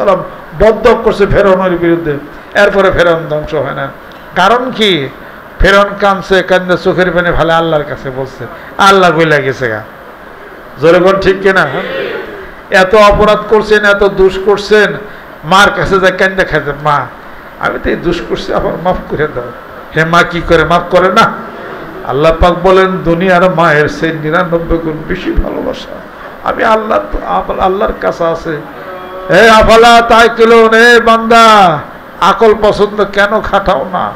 সালাম বদ্ধ করছে ফেরাউনের বিরুদ্ধে, এরপরে ফেরাউন ধ্বংস হয় না। কারণ কি? ফেরাউন কাঁদছে, কান্দে চোখের পানি ভালো আল্লাহর কাছে বলছে, আল্লাহ বইলা গেছে গা। জোরে কোন ঠিক কিনা? এত অপরাধ করছেন, এত দোষ করছেন, মার কাছে যায় কান্দে খাইতে, মা আমি তো এই দোষ করছি, আবার মাফ করে দাও। হে মা কি করে মাফ করে না? আল্লাহ পাক বলেন, দুনিয়ার মায়ের সেই 99 গুণ বেশি ভালোবাসা আমি আল্লাহর কাছে আছে। হে আফালা তাকিলুন, হে বান্দা আকল পছন্দ কেন খাটাও না?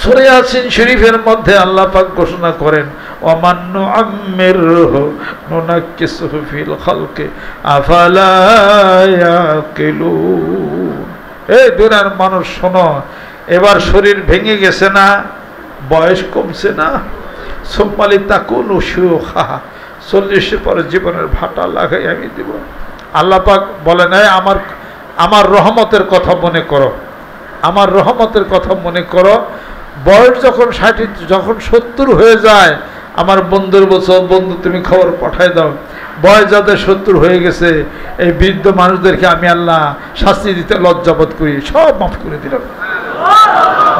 সূরা ইয়াসিন শরীফের মধ্যে আল্লাহ পাক ঘোষণা করেন, ওয়ামান নুআম্মিরহু নুনাক্কিসহু ফিল খালকি আফালা ইয়াকিলুন। এই দুনিয়ার মানুষ শোনো, এবার শরীর ভেঙে গেছে না, বয়স কমছে না, সুম্মালি তাকুনু শুয়ুখা, 40 পরে জীবনের ভাটা লাগাই আমি দিব। আল্লাহ পাক বলেন, আমার রহমতের কথা মনে করো, আমার রহমতের কথা মনে করো। বয়স যখন 60, যখন 70 হয়ে যায়, আমার বন্ধুর বছর, বন্ধু তুমি খবর পাঠায় দাও, বয়স যাদের 70 হয়ে গেছে, এই বৃদ্ধ মানুষদেরকে আমি আল্লাহ শাস্তি দিতে লজ্জাবোধ করি, সব মাফ করে দিলাম।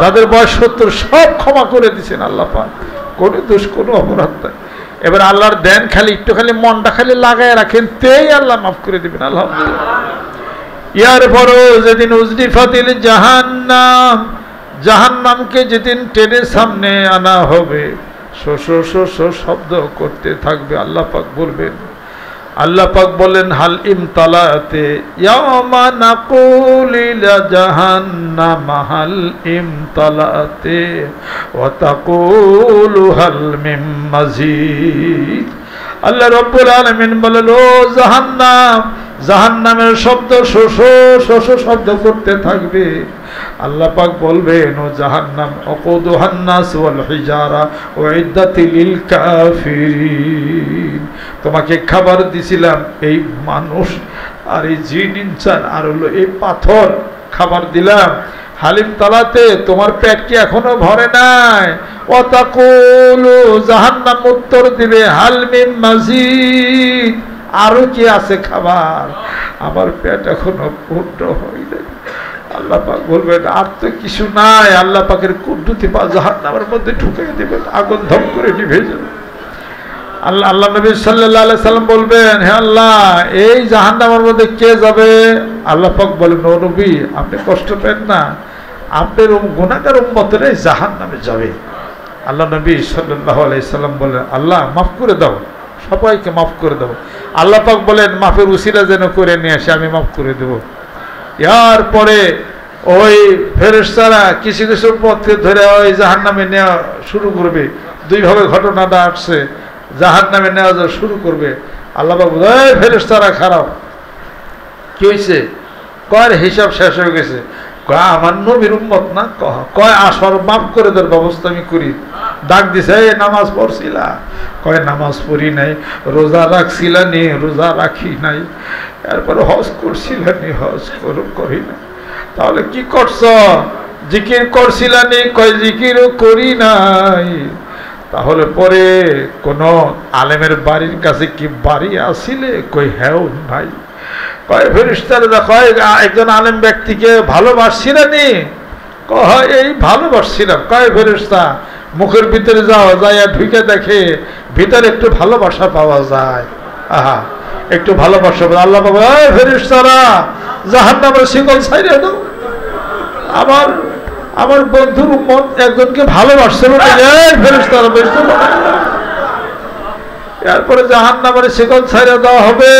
যাদের বয়স 70 সব ক্ষমা করে দিচ্ছেন আল্লাহ পাক, কোনো দোষ কোনো অপরাধ নাই। এবার আল্লাহর দেন খালি একটু, খালি মনটা খালি লাগায় রাখেন, তেই আল্লাহ মাফ করে দিবেন। আলহামদুলিল্লাহ। ইয়ার পরও যেদিন উজলিফাতিল জাহান্নাম, জাহান্নামকে যেদিন টেনে সামনে আনা হবে, শো শো শো শো শব্দ করতে থাকবে। আল্লাহ পাক বলবেন, আল্লাহ পাক বলেন হাল ইমতালাতে ইয়াওমা নাকুলু লা জাহান্নাম হাল ইমতালাতে ওয়া তাকুলু হাল মিন মাজিদ। আল্লাহ রাব্বুল আলামিন বলেন ও জাহান্নাম, জাহান্নামের শব্দ শোষ শোষ শব্দ করতে থাকবে। আল্লাহ পাক বলবেন ও জাহান্নাম ওয়াকুদুহান নাস ওয়াল হিজারা উইদ্দাত লিল কাফিরিন, তোমাকে খাবার দিছিলাম এই মানুষ আর এই জিন ইনসান আর হলো এই পাথর খাবার দিলাম। হালিম তালাতে তোমার পেট কি এখনো ভরে নাই? ওয়াতাকুলু জাহান্নাম উত্তর দিবে হাল মিন মাজিদ, আরো কি আছে খাবার? আমার পেট এখনো পূর্ণ হয়নি। আল্লাহ পাক বলবেন আর তো কিছু নাই। আল্লাহ পাকের কুদরতি পা জাহান্নামের মধ্যে ঢুকিয়ে দিবেন, আগুন ধম করে নিভে যাবে। আল্লাহ নবী সাল্লাল্লাহু আলাইহি সাল্লাম বলবেন হে আল্লাহ এই জাহান্নামের মধ্যে কে যাবে? আল্লাহ পাক বলেন ও নবী আপনি কষ্ট পেন না, আপনার গুনাহগার উম্মতরাই জাহান্নামে যাবে। আল্লাহ নবী সাল্লাল্লাহু আলাইহি সাল্লাম বলেন আল্লাহ মাফ করে দাও, সবাইকে মাফ করে দাও। আল্লাহ পাক বলেন মাফের উসিলা যেন করে নিয়ে আসে, আমি মাফ করে দেব। এর পরে ওই ফেরেশতারা কিছু কিছু পথে ধরে ওই জাহান্নামে নেওয়া শুরু করবে। দুইভাবে ঘটনাটা আসছে, জাহান্নামে নেওয়া শুরু করবে। আল্লাহ পাক বলে এই ফেরেশতারা খারাপ, কি হয়েছে? কয় হিসাব শেষ হয়ে গেছে। কয় আমার নবীর উম্মত না, কয় আসর মাফ করে দেওয়ার ব্যবস্থা আমি করি। ডাক দিছে এই নামাজ পড়ছিলা? কয় নামাজ পড়ি নাই। রোজা রাখছিলা নি? রোজা রাখি নাই। এরপরে হজ করছিলা নি? হজ করি না। তাহলে কি করছ? জিকির করছিলা নি? কয় জিকিরও করি নাই। তাহলে পরে কোন আলেমের বাড়ির কাছে কি বাড়ি আসিলে? কই হ্যাঁ নাই। কয় ফেরেশতারা কয় একজন আলেম ব্যক্তিকে ভালোবাসছিলেনি? কয় এই ভালোবাসছিলাম। কয় ফেরেশতা মুখের ভিতরে যাও, যাইয়া ঢুকে দেখে ভিতরে একটু ভালোবাসা পাওয়া যায়। আহা একটু ভালোবাসা। আল্লাহ বাবা এই ফেরেশতারা জাহান্নামের শিকল ছাইড়ে দাও। আমার বন্ধুর উম্মত একজনকে ভালোবাসছিল না, এই ফেরেশতারা বেশি। এরপরে জাহান্নামের শিকল ছাইড়ে দেওয়া হবে।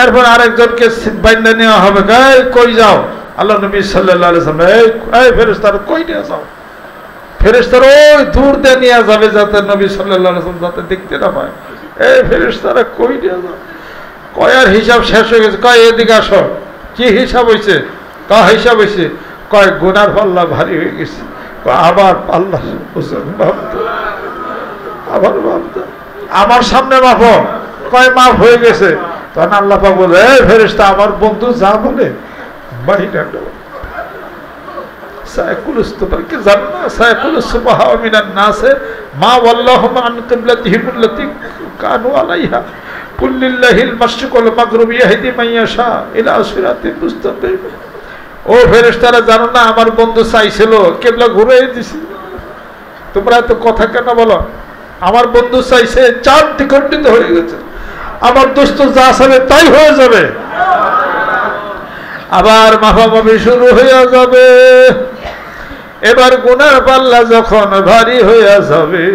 এরপর আরেকজনকে বাইন্দা নেওয়া হবে। কই যাও? আল্লাহ নবী সাল্লাল্লাহু আলাইহি ওয়াসাল্লাম এই ফেরেশতারা কই নিয়ে যাও? ফেরেশতারা ওই দূর দিয়ে নিয়ে যাবে যাতে নবী সাল্লাল্লাহু আলাইহি ওয়াসাল্লাম যাতে দেখতে না পায়। এই ফেরেশতারা কই নিয়ে যাও? কয় আর হিসাব শেষ হয়ে গেছে। কয় এদিকে আসো। কি হিসাব হয়েছে? কয় হিসাব হয়েছে। কয় গুনার পাল্লা ভারী হয়ে গেছে। আবার পাল্লা আবার ভাবতো আমার সামনে মাপো। কয় মাপ হয়ে গেছে। তখন আল্লাহ পাক বলে এই ফেরেশতা আমার বন্ধু যা বলে বাইরে সাইকুল ইস্তিগফারকে জানো না? সাইকুল সুবহা মিনান নাসে মা ওয়াল্লাহু আন কিবলাতিহিম আল্লাতী কানু আলাইহা কুল্লিল্লাহিল মাশরিক ওয়াল মাগরিব ইয়াহদি মান ইয়াশা ইলা সিরাতিল মুস্তাকিম। ও ফেরেশতারা জানো না আমার বন্ধু চাইছিল কিবলা ঘুরিয়ে দিছি। তোমরা তো কথা কেন বলো? আমার বন্ধু চাইছে চাঁদ দ্বিখণ্ডিত হয়ে গেছে। আমার দোস্ত যা চাবে তাই হয়ে যাবে। আবার মাফামাফি শুরু হয়ে যাবে। এবার গুনার পাল্লা যখন ভারী হয়ে যাবে,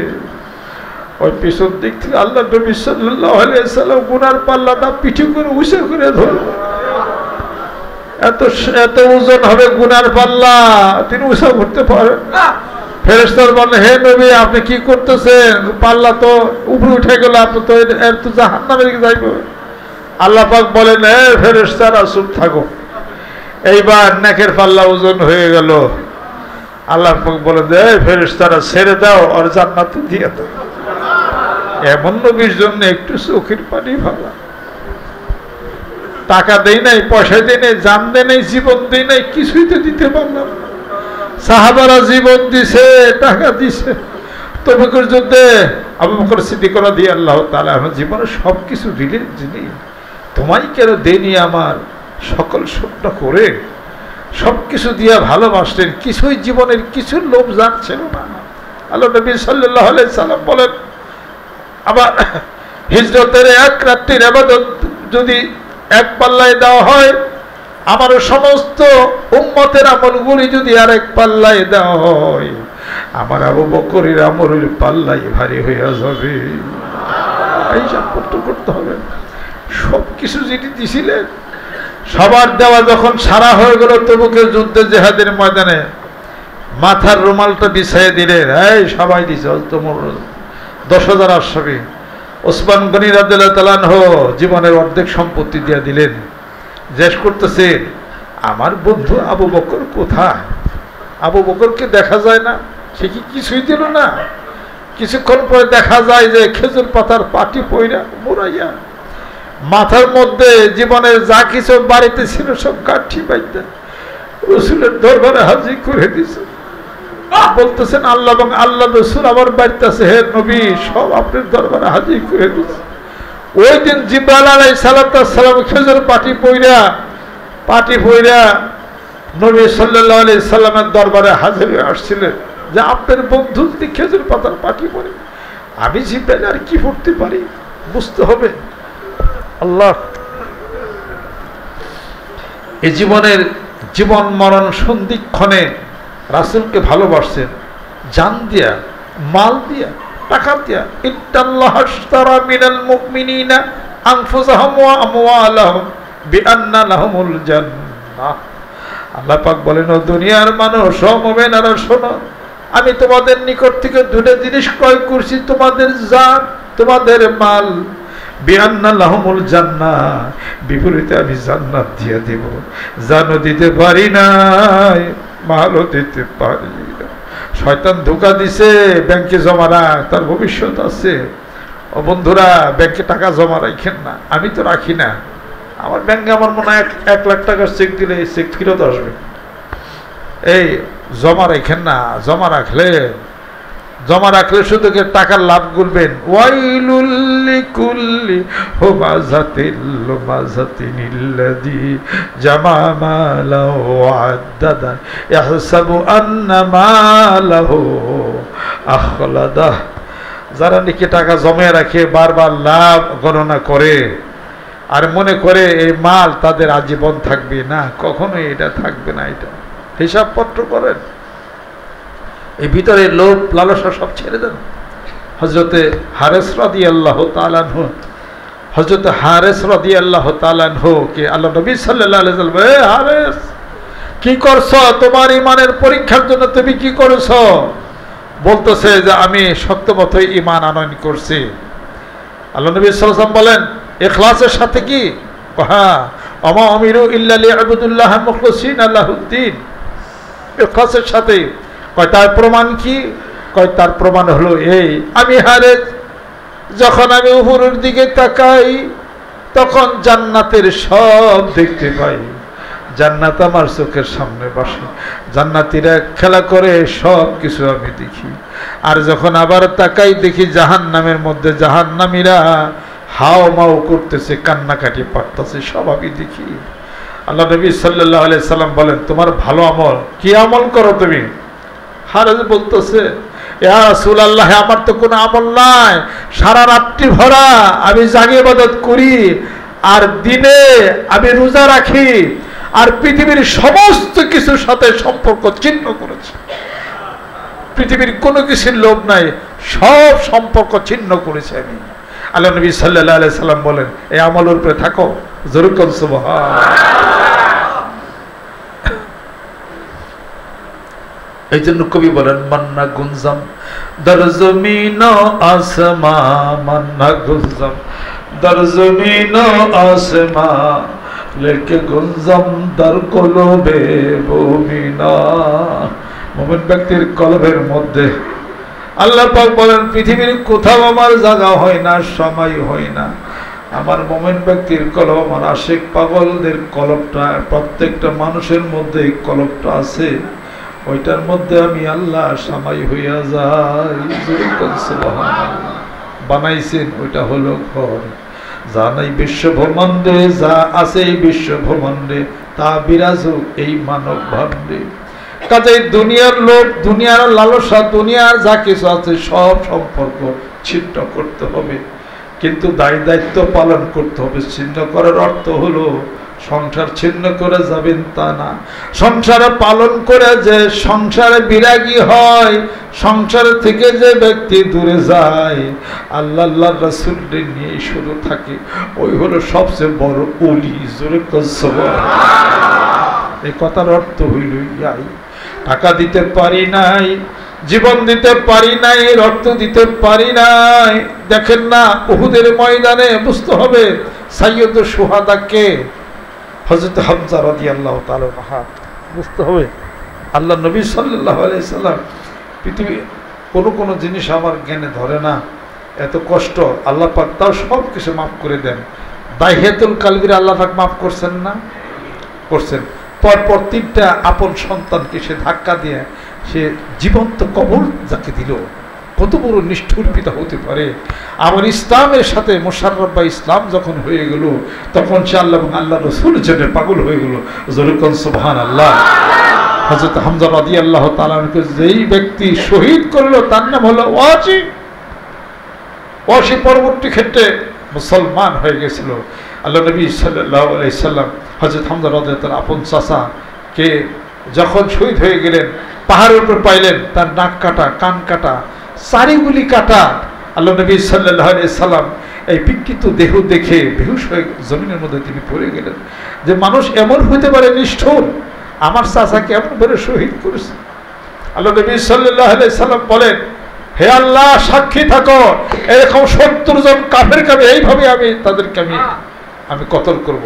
ওই পিছন দিক থেকে আল্লাহ নবী সাল্লাল্লাহু আলাইহি ওয়াসাল্লাম গুনার পাল্লাটা পিঠে করে উঁচু করে ধরবে। এত ওজন হবে গুনার পাল্লা, তিনি উঁচা করতে পারেন না। ফেরেশতারা বলে হে নবী আপনি কি করতেছেন? পাল্লা তো উপরে উঠে গেল, আপনি তো এর তো জাহান্নামে যাইব। আল্লাহ পাক বলেন হে ফেরেশতারা চুপ থাকো। এইবার নেকের পাল্লা ওজন হয়ে গেল। আল্লাহ পাক বলে হে ফেরেশতারা ছেড়ে দাও আর জান্নাতে দিয়ে দাও। এমন নবীর জন্য একটু চোখের পানি ভালা। টাকা দেই নাই, পয়সা দেই নাই, জান দেই নাই, জীবন দেই নাই, কিছুই তো দিতে পারলাম। সাহাবারা জীবন দিছে, টাকা দিছে। তবুকের যুদ্ধে আবু বকর সিদ্দিক রাদিয়াল্লাহু তাআলা আমার জীবনে সবকিছু দিলেন যিনি, তোমায় কেন দেনি আমার সকল শূন্য করে সবকিছু দিয়া ভালোবাসলেন। কিছুই জীবনের কিছু লোভ জানছিল না। আল্লাহ নবী সাল্লাল্লাহু আলাইহি সাল্লাম বলেন আবার হিজরতের এক রাত্রির ইবাদত যদি এক পাল্লায় দেওয়া হয়, আমার সমস্ত উম্মতের আমলগুলি যদি আরেক পাল্লায় দেওয়া হয়, আমার আবু বকরের আমলের পাল্লাই ভারী হয়ে যাবে। এই সম্পর্ক করতে হবে। সব কিছু যিনি দিছিলেন, সবার দেওয়া যখন সারা হয়ে গেল তবুকের যুদ্ধে জেহাদের ময়দানে মাথার রুমালটা বিছাইয়ে দিলেন, এই সবাই দিছে, তোমার 10,000 আশরাফি। ওসমান গনি রাদিয়াল্লাহু তাআলা আনহু জীবনের অর্ধেক সম্পত্তি দিয়ে দিলেন। জিজ্ঞেস করতেছে, আমার বন্ধু আবু বকর কোথায়? আবু বকরকে দেখা যায় না, সে কি কিছুই দিল না? কিছুক্ষণ পরে দেখা যায় যে খেজুর পাতার পাটি পইরা মোড়াইয়া মাথার মধ্যে জীবনের যা কিছু বাড়িতে ছিল সব কাঠি বাইতে রসুলের দরবারে হাজির করে দিছে। বলতেছেন, আল্লাহ এবং আল্লাহ রসুল আমার বাড়িতে আছে, হে নবী, সব আপনার দরবারে হাজির করে দিছে। ওই দিন জিবরাইল আলাইহিস সালাম খেজুর পাটি পইরা নবী সাল্লাল্লাহু আলাইহি সাল্লামের দরবারে হাজির হয়ে আসছিলেন যে আপনার বন্ধু যদি খেজুর পাতার পাটি পড়ে, আমি জিবরাইল আর কি পড়তে পারি, বুঝতে হবে। আল্লাহ এই জীবন মরণ সন্ধিক্ষণে রাসূলকে ভালোবাসছেন, জান দিয়া, মাল দিয়া, টাকা দিয়া। ইন্নাল্লাহ আশতারা মিনাল মুমিনিনা আনফুসাহুম ওয়া আমওয়ালাহুম বিআন্না লাহুমুল জান্নাহ। আল্লাহ পাক বলেন, ও দুনিয়ার মানুষ, ও মুমিনেরা শোনো, আমি তোমাদের নিকট থেকে দুটো জিনিস ক্রয় করছি, তোমাদের জান, তোমাদের মাল। বিআন্না লাহুমুল জান্নাহ, বিপরীতে আমি জান্নাত দিয়ে দেব। জানও দিতে পারি নাই, মালও দিতে পারি না। শয়তান ধোঁকা দিছে, ব্যাংকে জমা রাখ, তার ভবিষ্যৎ আছে। ও বন্ধুরা, ব্যাংকে টাকা জমা রাখেন না। আমি তো রাখি না, আমার ব্যাংকে আমার মনে হয় 1 লাখ টাকার চেক দিলে এই চেক ফেরত আসবে। এই জমা রাখেন না, জমা রাখলে শুধু টাকার লাভ করবেন। ওয়াইলুল লিকুল্লি হুমাযাতিল লুমাযাতিনিল্লাযী জামা মালাহু ওয়া'আদ্দাদা ইয়াহসাবু আন্না মালাহু আখলাদা। যারা নাকি টাকা জমে রাখে, বারবার লাভ গণনা করে আর মনে করে এই মাল তাদের আজীবন থাকবে, না, কখনোই এটা থাকবে না। এটা হিসাবপত্র করেন, এই ভিতরে লোভ লালসা সব ছেড়ে দেন। হযরতে হারেস রাদিয়াল্লাহু তাআলা আনহু, হযরতে হারেস রাদিয়াল্লাহু তাআলা আনহু কে আল্লাহ নবী সাল্লাল্লাহু আলাইহি ওয়াসাল্লাম, এ হারেস, কি করছো? তোমার ঈমানের পরীক্ষার জন্য তুমি কি করেছো? বলতেছে যে আমি সত্যমতো ঈমান আনয়ন করছি। আল্লাহ নবী সাল্লাল্লাহু আলাইহি ওয়াসাল্লাম বলেন, ইখলাসের সাথে কি? হ্যাঁ, ওমা আমিরু ইল্লা লিয়াবুদুল্লাহ মুখলিসিনা লাহুদ্দিন। ইখলাসের সাথে। কয় তার প্রমাণ কি? কয় তার প্রমাণ হলো এই, আমি হারেস, যখন আমি উপরের দিকে তাকাই তখন জান্নাতের সব দেখতে পাই। জান্নাত আমার চোখের সামনে বসে, জান্নাতীরা খেলা করে, সব কিছু আমি দেখি। আর যখন আবার তাকাই দেখি জাহান্নামের মধ্যে জাহান্নামীরা হাও মাও করতেছে, কান্নাকাটি পারতেছে, সব আমি দেখি। আল্লাহ নবী সাল্লাল্লাহু আলাইহি সাল্লাম বলেন, তোমার ভালো আমল কি আমল করো তুমি? হারেস বলতেছে, ইয়া রাসূলুল্লাহ, আমার তো কোনো আমল নাই, সারা রাত্রি ভরা আমি জাগে ইবাদত করি, আর দিনে আমি রোজা রাখি, আর পৃথিবীর সমস্ত কিছুর সাথে সম্পর্ক ছিন্ন করেছি। পৃথিবীর কোনো কিছুর লোভ নাই, সব সম্পর্ক ছিন্ন করেছি আমি। আল্লাহ নবী সাল্লাল্লাহু আলাইহি সাল্লাম বলেন, এই আমলের উপরে থাকো, জোরে বলুন সুবহানাল্লাহ। এই জন্য কবি বলেন, মান্না গুনজাম দর জমিন আসমা, মান্না গুনজাম দর জমিন আসমা, লেকে গুনজাম দর কলবে মুমিনা। মুমিন ব্যক্তির কলবের মধ্যে আল্লাহ পাক বলেন, পৃথিবীর কোথাও আমার জায়গা হয় না, সময় হয় না। আমার মুমিন ব্যক্তির কলব, আমার আশিক পাগলদের কলবটা, প্রত্যেকটা মানুষের মধ্যে কলবটা আছে, ওইটার মধ্যে আমি আল্লাহ সামাই হইয়া যাই। বানাইছেন, ওইটা হলো ঘর। যা নাই বিশ্ব ব্রহ্মাণ্ডে, যা আছে এই বিশ্ব ব্রহ্মাণ্ডে, তা বিরাজ এই মানব ভাণ্ডে। কাজেই দুনিয়ার লোভ, দুনিয়ার লালসা, দুনিয়ার যা কিছু আছে সব সম্পর্ক ছিন্ন করতে হবে, কিন্তু দায়িত্ব পালন করতে হবে। ছিন্ন করার অর্থ হলো সংসার ছিন্ন করে যাবেন তা না, সংসারে পালন করে যে সংসারে বিরাগী হয়, সংসার থেকে যে ব্যক্তি দূরে যায়, আল্লাহ আল্লাহ রাসূলকে নিয়ে শুধু থাকে, ওই হলো সবচেয়ে বড় ওলি। জোরে সুবহানাল্লাহ। এই কথার অর্থ হইল ইয়াই, টাকা দিতে পারি নাই, জীবন দিতে পারি নাই, রক্ত দিতে পারি নাই। দেখেন না উহুদের ময়দানে বুঝতে হবে সাইয়্যিদুশ শুহাদা কে? হযরত হামজা রাদিয়াল্লাহু তাআলা আনহু। বুঝতে হবে আল্লাহ নবী সাল্লাল্লাহু আলাইহি সাল্লাম, পৃথিবী কোনো জিনিস আমার জ্ঞানে ধরে না, এত কষ্ট আল্লাহ পাক তাও সব কিছু মাফ করে দেন। দাহিয়াতুল কালবির আল্লাহ পাক মাফ করছেন না? করছেন। পরপর 3টা আপন সন্তানকে সে ধাক্কা দিয়ে সে জীবন্ত কবর যাকে দিল, কত বড় নিষ্ঠুর পিতা হতে পারে। আমার ইসলামের সাথে মোশাররফ বা ইসলাম যখন হয়ে গেল, তখন সে আল্লাহ এবং আল্লাহ রাসূলের জন্য পাগল হয়ে গেল। জোরে সুবহানাল্লাহ। হযরত হামজা রাদিয়াল্লাহু তাআলা আনহু যেই ব্যক্তি শহীদ করলো তার নাম হলো ওয়াসি। ওয়াসি পরবর্তী ক্ষেত্রে মুসলমান হয়ে গেছিল। আল্লাহ নবী সাল্লাল্লাহু আলাইহি সাল্লাম হযরত হামজা রাদিয়াল্লাহু তাআলা আপন চাচা কে যখন শহীদ হয়ে গেলেন, পাহাড়ের উপর পাইলেন তার নাক কাটা, কান কাটা, চারিগুলি কাটা। আল্লাহ নবী সাল্লাল্লাহু আলাইহি সাল্লাম এই বিকৃত দেহ দেখে বেহুশ হয়ে জমিনের মধ্যে তিনি পড়ে গেলেন, যে মানুষ এমন হতে পারে নিষ্ঠুর, আমার চাচাকে এমন করে শহীদ করেছে। আল্লাহ নবী সাল্লাল্লাহু আলাইহি সাল্লাম বলেন, হে আল্লাহ সাক্ষী থাকো, এরকম 70 জন কাফেরকে আমি এইভাবে তাদেরকে আমি কতল করব।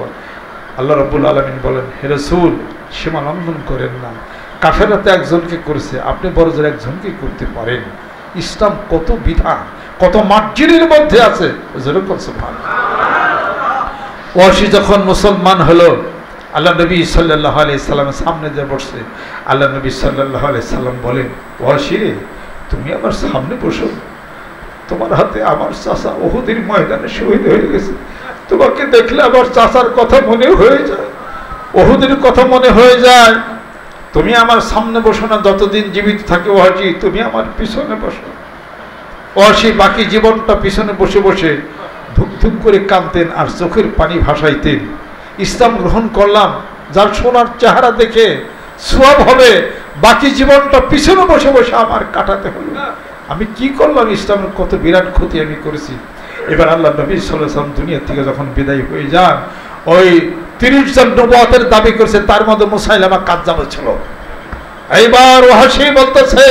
আল্লাহ রাব্বুল আলামিন বলেন, হে রাসূল সীমা লঙ্ঘন করেন না, কাফেররা তো একজনকে করেছে, আপনি বড় জোর একজনকে করতে পারেন। ইসলাম কত বিধান, কত মার্জিনের মধ্যে আছে। যেরকম সুবহানাল্লাহ। ওয়াসি যখন মুসলমান হলো, আল্লাহ নবী সাল্লাল্লাহু আলাইহি সাল্লামের সামনে যে বসছে, আল্লাহ নবী সাল্লাল্লাহু আলাইহি সাল্লাম বলেন, ওয়াসি রে তুমি আমার সামনে বসো, তোমার হাতে আমার চাচা উহুদের ময়দানে শহীদ হয়ে গেছে, তোমাকে দেখলে আমার চাচার কথা মনে হয়ে যায়, উহুদের কথা মনে হয়ে যায়। তুমি আমার সামনে বসো না, যতদিন জীবিত থাকে ওয়াসি তুমি আমার পিছনে বসো। ওয়াসি বাকি জীবনটা পিছনে বসে বসে ধুক ধুক করে কাঁদতেন আর চোখের পানি ভাসাইতেন। ইসলাম গ্রহণ করলাম, যার সোনার চেহারা দেখে সওয়াব হবে, বাকি জীবনটা পিছনে বসে বসে আমার কাটাতে হলো। আমি কি করলাম? ইসলামের কত বিরাট ক্ষতি আমি করেছি। এবার আল্লাহ নবী সাল্লাল্লাহু আলাইহি ওয়াসাল্লাম দুনিয়া থেকে যখন বিদায় হয়ে যান, ওই 30 জন নবুয়তের দাবি করেছে, তার মধ্যে মুসাইলামা কাযযাব ছিল। এইবার ওয়াসি বলতেছে,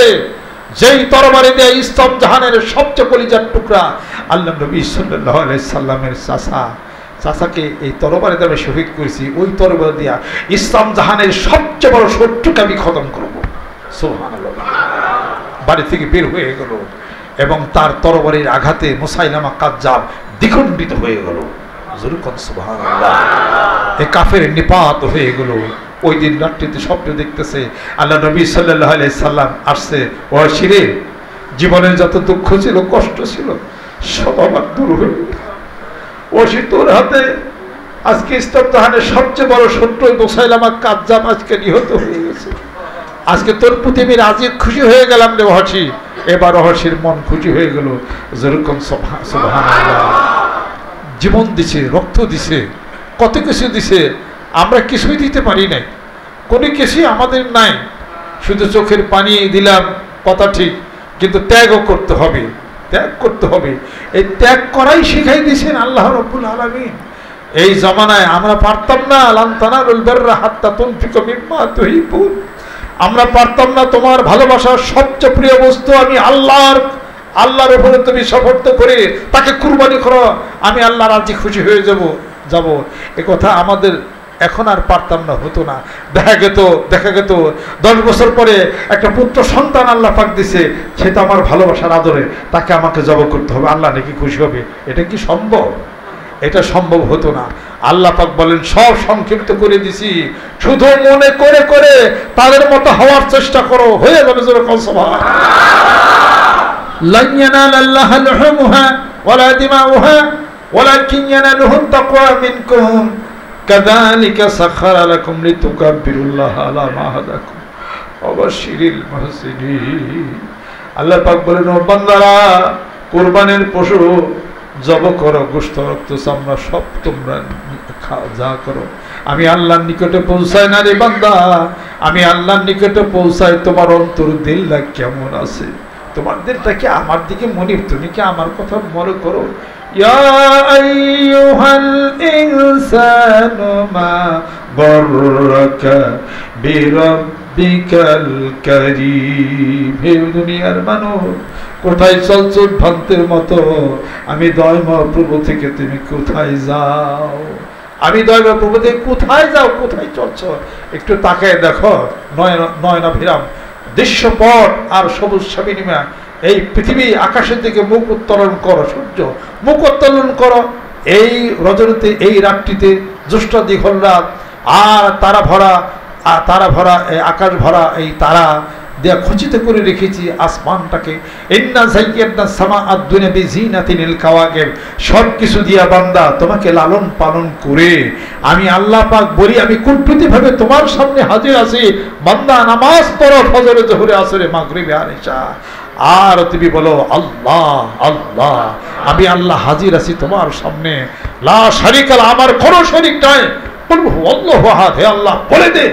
যেই তরবারি দিয়ে ইসলাম জাহানের সবচেয়ে কলিজার টুকরা আল্লাহ নবী সাল্লাল্লাহু আলাইহি সাল্লামের চাচাকে এই তরবারি দিয়ে শহীদ করেছি, ওই তরবারি দিয়া ইসলাম জাহানের সবচেয়ে বড় শত্রুকে আমি খতম করব। সুবহানাল্লাহ। বাড়ি থেকে বের হয়ে গেল এবং তার তরবারির আঘাতে মুসাইলামা কাযযাব দ্বিখণ্ডিত হয়ে গেল। যুরকুন সুবহানাল্লাহ। এই কাফের নিপাত হয়ে গেল। ওই দিন রাত্রিতে স্বপ্ন দেখতেছে, আল্লাহ নবী সাল্লাল্লাহু আলাইহি সাল্লাম আসছে, ওয়াসি রে জীবনের যত দুঃখ ছিল, কষ্ট ছিল, সব আমার দূর হয়ে গেল। ওয়াসি তোর হাতে আজকে ইসলাম জাহানের সবচেয়ে বড় শত্রু মুসাইলামা কাযযাব আজকে নিহত হয়ে গেছে। আজকে তোর প্রতি আমি রাজি খুশি হয়ে গেলাম রে ওয়াসি। এবার ওয়াসির মন খুশি হয়ে গেল। যেরকম সুবহানাল্লাহ। জীবন দিছে, রক্ত দিছে, কত কিছু দিছে, আমরা কিছুই দিতে পারি নাই, কোনো কিছুই আমাদের নাই, শুধু চোখের পানি দিলাম, কথা ঠিক, কিন্তু ত্যাগও করতে হবে, ত্যাগ করতে হবে। এই ত্যাগ করাই শিখাই দিয়েছেন আল্লাহ রাব্বুল আলামিন। এই জামানায় আমরা পারতাম না, লান তানালুল বিররা হাত্তা তুনফিকু মিম্মা তুহিব্বুন, আমরা পারতাম না তোমার ভালোবাসার সবচেয়ে প্রিয় বস্তু আমি আল্লাহর উপরে তুমি সমর্থ করে তাকে কুরবানি করো, আমি আল্লাহ রাজি খুশি হয়ে যাব। এ কথা আমাদের এখন আর পারতাম না, হতো না। দেখা গেত 10 বছর পরে একটা পুত্র সন্তান আল্লাহ পাক দিছে, সেটা আমার ভালোবাসার আদরে, তাকে আমাকে জব করতে হবে, আল্লাহ নাকি খুশি হবে। এটা কি সম্ভব? এটা সম্ভব হতো না। আল্লাহ পাক বলেন, সব সংক্ষিপ্ত করে দিছি, শুধু মনে করে করে তাদের মতো হওয়ার চেষ্টা করো, হয়ে যাবে। যেরকম সুবহানাল্লাহ। লান ইয়ানালাল্লাহা লুহুমুহা ওয়ালা দিমাউহা ওয়ালাকিন ইয়ানালুহু তাকওয়া মিনকুম কাযালিকা সাখারা লাকুম লিতুকাব্বিরুল্লাহা আলা মা হাদাকুম ওয়া বাশশিরিল মুহসিনিন। আল্লাহ পাক বলেন, ও বান্দারা, কুরবানির পশু জব করো, গোশত রক্ত চামড়া সব তোমরা খাও, যা করো, আমি আল্লাহর নিকটে পৌঁছাই না রে বান্দা, আমি আল্লাহর নিকটে পৌঁছাই তোমার অন্তর দিলটা কেমন আছে, তোমার দিলটা কি আমার দিকে মনিব, তুমি কি আমার কথা মনে করো। ইয়া আইয়ুহাল ইনসানু মা গররাকা বিরাব্বিকাল কারীম। হে দুনিয়ার মানুষ, কোথায় চলছো ভ্রান্তের মতো, আমি দয়াময় প্রভু থেকে তুমি কোথায় যাও, আমি দয়াময় প্রভু থেকে কোথায় যাও, কোথায় চলছো, একটু তাকায় দেখো। নয়নাভিরাম দৃশ্যপট আর সবুজ বিনিময়, এই পৃথিবী আকাশের দিকে মুখ উত্তোলন করো, সূর্য মুখ উত্তোলন করো এই রজনীতে, এই রাতটিতে, জ্যৈষ্ঠ দীঘল রাত, আর তারা ভরা এই আকাশ ভরা এই তারা দিয়া খচিত করে রেখেছি আসমানটাকে। ইন্না যায়্যানা সামা আদ-দুনিয়া বিজিনাতিল কাওয়াকিব, সব কিছু দিয়া বান্দা তোমাকে লালন পালন করে আমি আল্লাহ পাক বলি, আমি কুদরতিভাবে তোমার সামনে হাজির আছি। বান্দা নামাজ পড়ো, ফজরে, জোহরে, আসরে, মাগরিবে আর ইশা, আর তুমি বলো আল্লাহ আল্লাহ, আমি আল্লাহ হাজির আছি তোমার সামনে। লা শারিকা লা, আমার কোনো শরীক নাই। বলবো আল্লাহু আহাদ, হে আল্লাহ বলে দে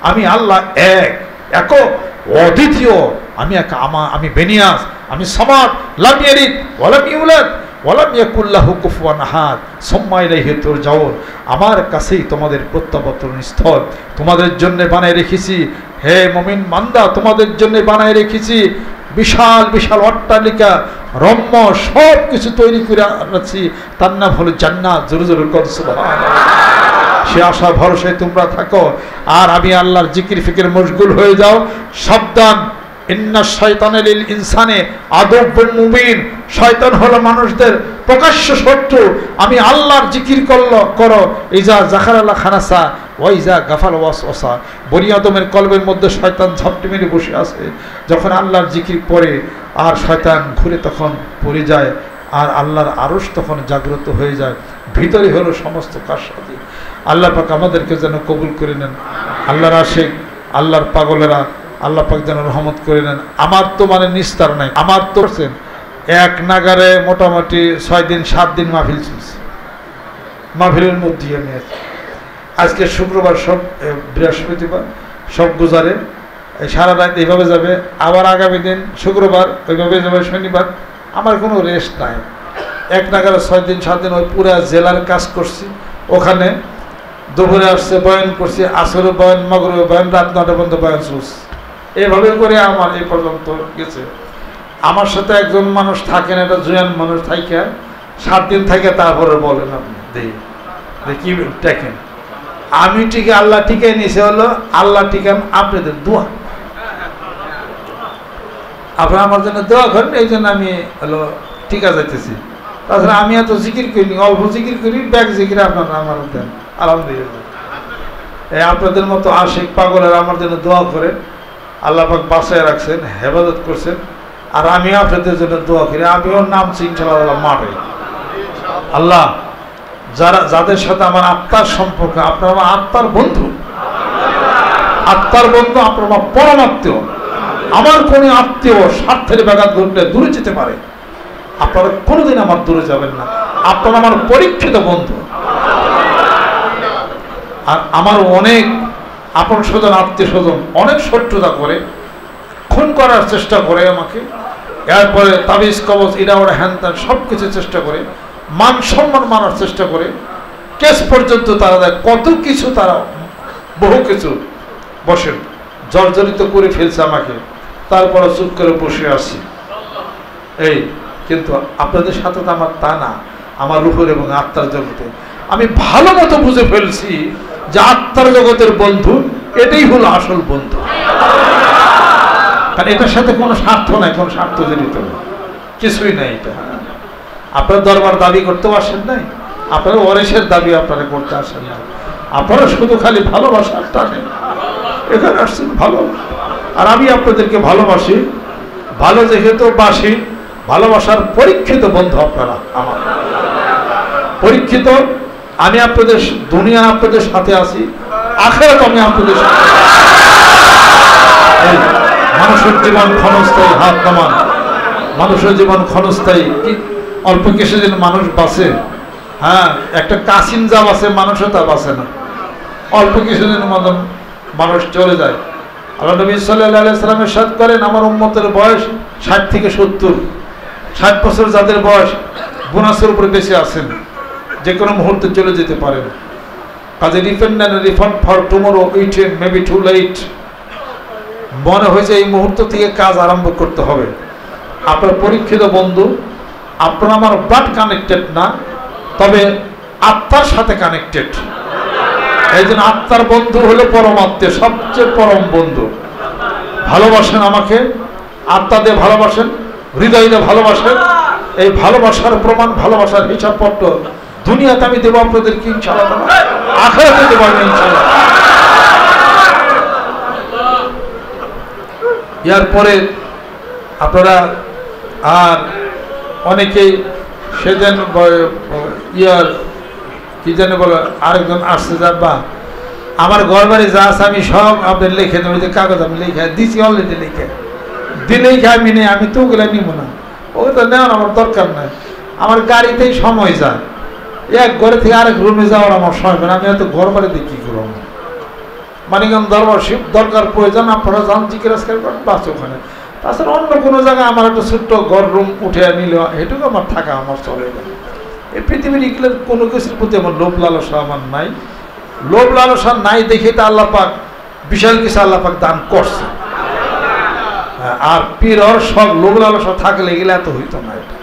আমি আল্লাহ এক, একক, অদ্বিতীয়, আমি বেনিয়াস, আমি সামাদ, লাম ইয়ালিদ ওয়া লাম ইউলাদ ওয়া লাম ইয়াকুল লাহু কুফুয়ান আহাদ, সুম্মা ইলাইহি তুরজাউন। আমার কাছেই তোমাদের প্রত্যাবর্তন স্থল, তোমাদের জন্য বানায় রেখেছি। হে মুমিন বান্দা, তোমাদের জন্য বানায় রেখেছি বিশাল বিশাল অট্টালিকা, রম্য সব কিছু তৈরি করে রাখছি, তার নাম হলো জান্নাত। জোরে জোরে কর সুবহানাল্লাহ। সে আশা ভরসায় তোমরা থাকো, আর আমি আল্লাহর জিকির ফিকির মশগুল হয়ে যাও। সাবধান, ইন্না শাইতানা লিল ইনসানে আদুউম মুবিন, শয়তান হলো মানুষদের প্রকাশ্য শত্রু। আমি আল্লাহর জিকির করো, ইজা যাখারালা খানাসা ওয়া ইজা গাফাল ওয়াসওয়াসা। বনি আদমের কলবের মধ্যে শয়তান ঝাপটি মেরে বসে আছে, যখন আল্লাহর জিকির পড়ে আর শয়তান ঘুরে তখন পড়ে যায়, আর আল্লাহর আরশ তখন জাগ্রত হয়ে যায়। ভিতরে হলো সমস্ত কারসাজি। আল্লাহ পাক আমাদেরকে যেন কবুল করে নেন। আল্লাহর আশিক, আল্লাহর পাগলেরা আল্লাহ পাক যেন রহমত করে নেন। আমার তো মানে নিস্তার নাই, আমার তো এক নাগারে মোটামুটি 6 দিন 7 দিন মাহফিল চলছে। মাহফিলের মধ্যে আমি আজকে শুক্রবার, সব বৃহস্পতিবার, সব গুজারে সারা রাত এইভাবে যাবে, আবার আগামী দিন শুক্রবার ওইভাবে যাবে, শনিবার। আমার কোনো রেস্ট নাই। এক নাগারে 6 দিন 7 দিন ওই পুরা জেলার কাজ করছি। ওখানে দুপুরে আসছে বয়ান করছি, আসরে বয়ান, মাগরিবে বয়ান, রাত 9টা পর্যন্ত বয়ান চলছে। এইভাবে করে আমার এই পর্যন্ত গেছে। আমার সাথে একজন মানুষ থাকেন, একটা জুয়ান মানুষ থাকে, 7 দিন থাকে, তারপরে বলেন আপনি কি দেখেন। আমি টিকে আল্লাহ টিকে নিছে হলো, আল্লাহ টিকান আপনাদের দোয়া। আপনারা আমার জন্য দোয়া করেন, এই জন্য আমি হলো টিকা যাইতেছি। তাছাড়া আমি এত জিকির করিনি, অল্প জিকির করি, ব্যাগ জিকির আপনারা আমার দেন, আলহামদুলিল্লাহ। এই আপনাদের মতো আশিক পাগলের আমার জন্য দোয়া করেন। আল্লাহ পাক বাঁচায় রাখছেন, হেফাজত করছেন, আর আমি আপনাদের জন্য দোয়া করি। আমিও নামছি ইনশাআল্লাহ মাঠে। আল্লাহ যাদের সাথে আমার আত্মার সম্পর্ক, আপনার আমার আত্মার বন্ধু, আত্মার বন্ধু, আপনার আমার পরমাত্মীয়। আমার কোনো আত্মীয় স্বার্থের ব্যাঘাত ঘটলে দূরে যেতে পারে, আপনারা কোনোদিন আমার দূরে যাবেন না। আপনারা আমার পরীক্ষিত বন্ধু। আর আমার অনেক আপন স্বজন, আত্মীয় স্বজন অনেক শত্রুতা করে, খুন করার চেষ্টা করে আমাকে, এরপরে তাবিজ কবজ ইরা ওরা হ্যান ত্যান সব কিছু চেষ্টা করে, মান সম্মান মানার চেষ্টা করে, কেস পর্যন্ত তারা দেয়, কত কিছু তারা বহু কিছু বসেন জর্জরিত করে ফেলছে আমাকে। তারপরে চুপ করে বসে আসি এই। কিন্তু আপনাদের সাথে তো আমার তা না, আমার রূহের এবং আত্মার জগতে আমি ভালো মতো বুঝে ফেলছি যে আত্মার জগতের বন্ধু এটাই হলো আসল বন্ধু। কারণ এটার সাথে কোনো স্বার্থ নাই, কোনো স্বার্থ জড়িত কিছুই নাই। এটা আপনার দরবার দাবি করতেও আসেন নাই, আপনারা ওয়ারিসের দাবি আপনারা করতে আসেন না, আপনারা শুধু খালি ভালোবাসার টানে এখানে আসছেন ভালো। আর আমি আপনাদেরকে ভালোবাসি, ভালো যেহেতু বাসি, ভালোবাসার পরীক্ষিত বন্ধু আপনারা আমার পরীক্ষিত। আমি আপনাদের দুনিয়া আপনাদের সাথে আছি, আখিরাত আমি আপনাদের সাথে। মানুষের জীবন ক্ষণস্থায়ী, হাত নামান। মানুষের জীবন ক্ষণস্থায়ী, কি অল্প কিছুদিন মানুষ বাঁচে। হ্যাঁ, একটা কাসিম যা বাঁচে, মানুষও তা বাঁচে না। অল্প কিছুদিনের মতন মানুষ চলে যায়। আল্লাহ নবী সাল্লাল্লাহু আলাইহি ওয়াসাল্লাম ইরশাদ করেন, আমার উম্মতের বয়স 60 থেকে 70, 60 বছর যাদের বয়স বোনাসের উপরে বেঁচে আছেন, যে কোনো মুহূর্তে চলে যেতে পারেন। কাজে refund for tomorrow, it maybe too late. মনে হয়েছে এই মুহূর্ত থেকে কাজ আরম্ভ করতে হবে। আপনার পরীক্ষিত বন্ধু, আপনার আমার ব্লাড কানেক্টেড না, তবে আত্মার সাথে কানেক্টেড। এই জন্য আত্মার বন্ধু হলো পরমাত্মীয়, সবচেয়ে পরম বন্ধু। ভালোবাসেন আমাকে, আত্মা দিয়ে ভালোবাসেন, হৃদয় দিয়ে ভালোবাসেন। এই ভালোবাসার প্রমাণ, ভালোবাসার হিসাবপত্র দুনিয়াতে আমি দেবো আপনাদেরকে ইনশাআল্লাহ, আখিরাতে দেবো ইনশাআল্লাহ। এরপরে আপনারা আর অনেকেই সেদিন কি জানে বলো, আরেকজন আসছে, যাবা আমার ঘর বাড়ি যা আছে আমি সব আপনার লিখে দেবো, যে কাগজ আমি লিখে দিচ্ছি অলরেডি, লিখে দিলেই আমি নেই, আমি তো ওগুলো নিব না, ওগুলো তো নেওয়ার আমার দরকার নাই। আমার গাড়িতেই সময় যায়, এক ঘরে থেকে আরেক রুমে যাওয়ার আমার সময় না, আমি হয়তো ঘর বাড়িতে কী করবো। মানিকগঞ্জ দরবার শিব দরকার প্রয়োজন, আপনারা যান জিজ্ঞাসা করেন, বাস ওখানে। তাছাড়া অন্য কোনো জায়গায় আমার একটা ছোট্ট ঘর রুম উঠে নিল, এটুকু আমার থাকা আমার চলে যায়। এই পৃথিবীর এগুলোর কোনো কিছুর প্রতি আমার লোভ লালসা আমার নাই। লোভ লালসা নাই দেখে তো আল্লাহ পাক বিশাল কিছু আল্লাহ পাক দান করছে। আর পীর ওর সব লোভ লালসা থাকলে এগুলো এত হইতো না। এটা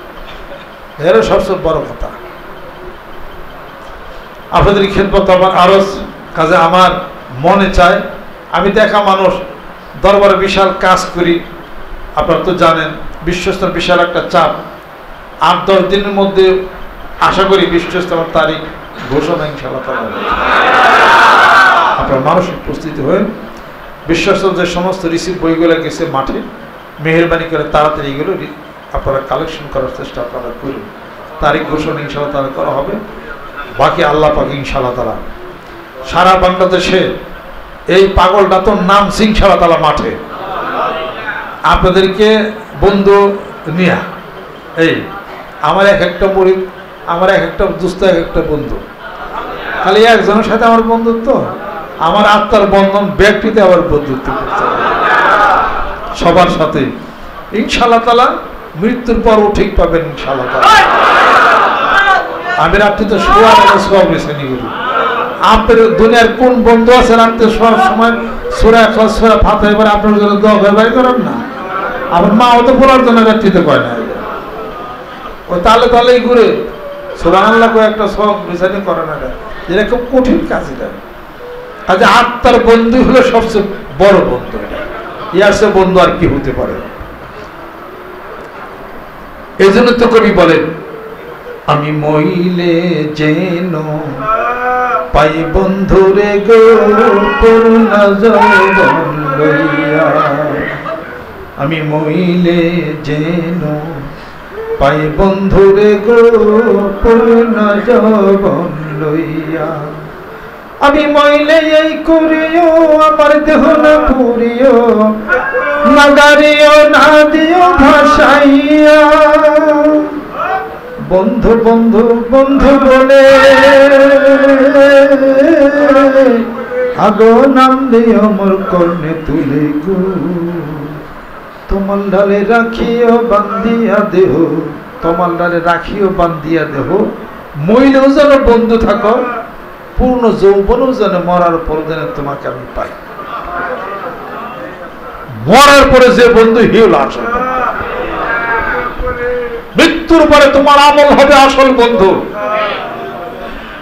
এরও সবচেয়ে বড় কথা। আপনাদের খেদমত আমার আরজ, কাজে আমার মনে চায়, আমি দেখা মানুষ, দরবারে বিশাল কাজ করি, আপনারা তো জানেন বিশ্বস্তর বিশাল একটা চাপ। 8-10 দিনের মধ্যে আশা করি বিশ্বস্তর তারিখ ঘোষণা ইনশাআল্লাহ। আপনার মানসিক প্রস্তুতি হয়ে বিশ্বস্ত যে সমস্ত রিসিভ বইগুলো গেছে মাঠে, মেহেরবানি করে তাড়াতাড়ি এগুলো আপনারা কালেকশন করার চেষ্টা আপনারা করুন। তারিখ ঘোষণা ইনশাআল্লাহ তারা করা হবে। বাকি আল্লাহ পাক ইনশাআল্লাহ তাআলা সারা বাংলাদেশে এই পাগলটা তো নাম সিং ইনশাআল্লাহ তাআলা মাঠে আপনাদেরকে বন্ধু নিয়া, এই আমার এক একটা মুরিদ, আমার এক একটা দুস্থ, এক একটা বন্ধু, খালি একজনের সাথে আমার বন্ধুত্ব, আমার আত্মার বন্ধন ব্যক্তিতে আবার বন্ধুত্ব করতে হবে সবার সাথে ইনশাআল্লাহ তাআলা। মৃত্যুর পরও ঠিক পাবেন ইনশাআল্লাহ তাআলা। আমি রাত্রি তো শোয়ার সব বেছেনি করি। আপনার দুনিয়ার কোন বন্ধু আছেন রাত্রে শোয়ার সময় সূরা ইখলাস, সূরা ফাতিহা এবার আপনার জন্য দোয়া করে বাড়ি করেন না? আমার মা অত পড়ার জন্য রাত্রিতে কয় না, ও তাহলে তাহলেই ঘুরে সুবহানাল্লাহ করে একটা সব বেছানি করে না। এটা খুব কঠিন কাজ। এটা কাজে আত্মার বন্ধু হলো সবচেয়ে বড় বন্ধু। ইয়ার সে বন্ধু আর কি হতে পারে? এই জন্য তো কবি বলেন, আমি মইলে যেন পাই বন্ধুরে গো পূর্ণ যৌবন লইয়া, আমি মইলে যেন পাই বন্ধুরে গো পূর্ণ যৌবন লইয়া, আমি মইলে এই করিও আমার দেহ না পুরিও, না গাড়িও না দিও ভাসাইয়া, বন্ধু বন্ধু বন্ধু বলে আগো নাম দিও মোর কর্ণে তুলে গো, তোমার ডালে রাখিও বান্ধিয়া দেহ, তোমার ডালে রাখিও বান্ধিয়া দেহ, মইলেও যেন বন্ধু থাকো, পূর্ণ যৌবনও যেন মরার পর যেন তোমাকে আমি পাই। মরার পরে যে বন্ধু হিউল আসল, মৃত্যুর পরে তোমার আমল হবে আসল বন্ধু।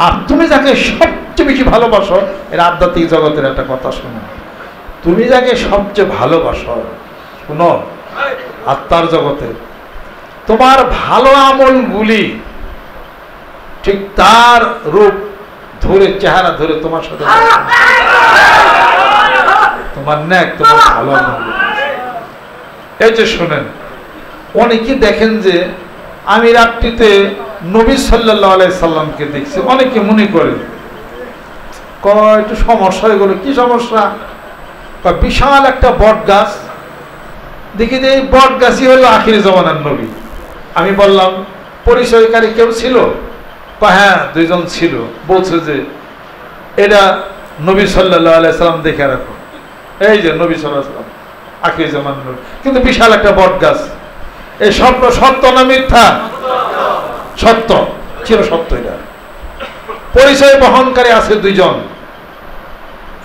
আর তুমি যাকে সবচেয়ে বেশি ভালোবাসো, এর আধ্যাত্মিক জগতের একটা কথা শোনো, তুমি যাকে সবচেয়ে ভালোবাসো, শোনো আত্মার জগতে, তোমার ভালো আমলগুলি ঠিক তার রূপ ধরে, চেহারা ধরে তোমার সাথে, তোমার নেক, তোমার ভালো আমল। এই যে শোনেন, অনেকে দেখেন যে আমি রাত্রিতে নবী সাল্লাল্লাহু আলাইহি সাল্লামকে দেখছি, অনেকে মনে করে কয় একটু সমস্যা হয়ে গেল। কি সমস্যা? বিশাল একটা বট গাছ দেখি যে এই বট গাছই হলো আখির জামানার নবী। আমি বললাম পরিচয়কারী কেউ ছিল? হ্যাঁ 2 জন ছিল। বলছে যে এটা নবী সাল্লাল্লাহু আলাইহি সাল্লাম দেখে রাখো, এই যে নবী সাল্লাল্লাহু আলাইহি সাল্লাম আখির জামান নবী, কিন্তু বিশাল একটা বট গাছ। এই স্বপ্ন সত্য না মিথ্যা? সত্য, চির সত্য। এটা পরিচয় বহনকারী আছে দুইজন,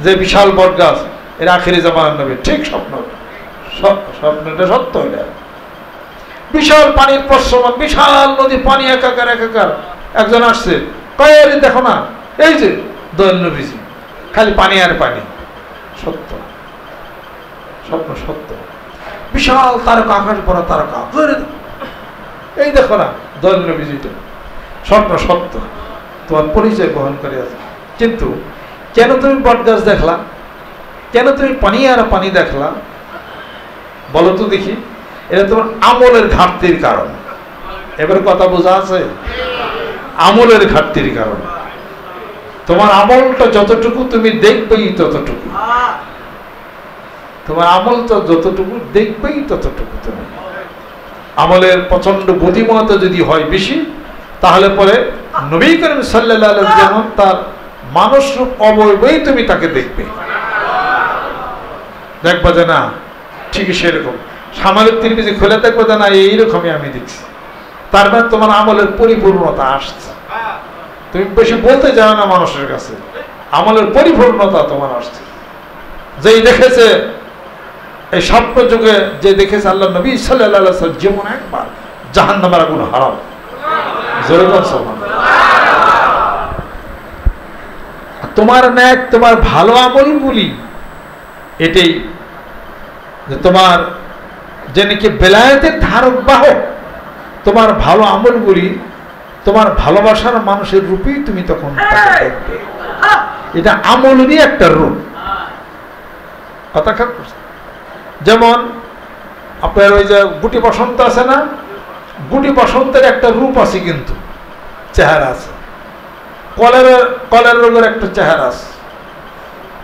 যে বিশাল বট গাছ এর আখিরি জামান নবী, ঠিক স্বপ্ন, স্বপ্নটা সত্য। এটা বিশাল পানির প্রশ্রমণ, বিশাল নদী, পানি একাকার একাকার। একজন আসছে, কয় দেখো না, এই যে দয়াল নবীজি, খালি পানি আর পানি। সত্য, স্বপ্ন সত্য। বিশাল তারকা, আকাশ ভরা তারকা, এই দেখো না দয়াল নবীজিটা। স্বপ্ন সত্য, তোমার পরিচয় বহন করে আছে। কিন্তু কেন তুমি বট গাছ দেখলা, কেন তুমি পানি আর পানি দেখলা, বলো তো দেখি? এটা তোমার আমলের ঘাটতির কারণ। এবার কথা বোঝা আছে? আমলের ঘাটতির কারণ। তোমার আমলটা যতটুকু তুমি দেখবেই ততটুকু, তোমার আমল তো যতটুকু দেখবেই ততটুকু। তুমি আমলের প্রচন্ড গতিময়তা যদি হয় বেশি, তাহলে পরে নবী করিম সাল্লাল্লাহু আলাইহি ওয়াসাল্লাম যেমন তার মানুষ রূপ অবয়বেই তুমি তাকে দেখবে, দেখবা যে না ঠিকই সেরকম। সামাজিক তিরমিজি খুলে দেখবো যে না এইরকমই আমি দেখছি। তার মানে তোমার আমলের পরিপূর্ণতা আসছে। তুমি বেশি বলতে যাও না মানুষের কাছে, আমলের পরিপূর্ণতা তোমার আসছে। যেই দেখেছে এই স্বপ্ন যুগে, যে দেখেছে আল্লাহ নবী সাল্লাল্লাহু আলাইহি ওয়াসাল্লাম যেমন একবার জাহান্নামের আগুন হারাম, জোরে বল সুবহানাল্লাহ। তোমার ন্যাক, তোমার ভালো আমলগুলি এটাই যে তোমার যে নাকি বেলায়েতের ধারক বাহক, তোমার ভালো আমলগুলি তোমার ভালোবাসার মানুষের রূপেই তুমি তখন দেখবে। এটা আমলেরই একটা রূপ। কথা খেয়াল করছেন? যেমন আপনার ওই যে গুটি বসন্ত আছে না, গুটি বসন্তের একটা রূপ আছে, কিন্তু চেহারা আছে। কলেরা রোগের একটা চেহারা আছে,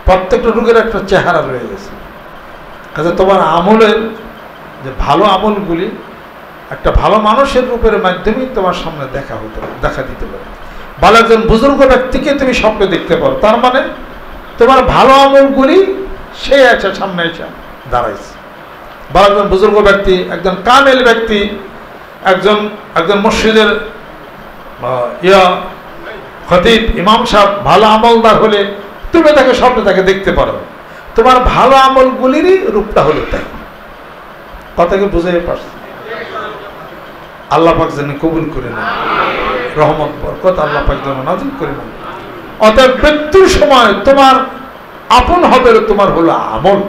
প্রত্যেকটা রোগের একটা চেহারা রয়ে গেছে। কাজে তোমার আমলের যে ভালো আমলগুলি একটা ভালো মানুষের রূপের মাধ্যমেই তোমার সামনে দেখা দিতে পারে। ভালো একজন বুজুর্গ ব্যক্তিকে তুমি স্বপ্নে দেখতে পারো, তার মানে তোমার ভালো আমলগুলি সে আছে সামনে এসে দাঁড়াইছে। ভালো একজন বুজুর্গ ব্যক্তি, একজন কামেল ব্যক্তি, একজন মসজিদের খতিব, ইমাম সাহেব ভালো আমলদার হলে তুমি তাকে স্বপ্নে তাকে দেখতে পারো। তোমার ভালো আমলগুলিরই রূপটা হলো তাই। কথাকে বুঝাই পারছি? আল্লাহ পাক যেন কবুল করে নেন, রহমত বরকত আল্লাহ পাক যেন নাজিল করে নেন। অতএব মৃত্যুর সময় তোমার আপন হবে তোমার হলো আমল।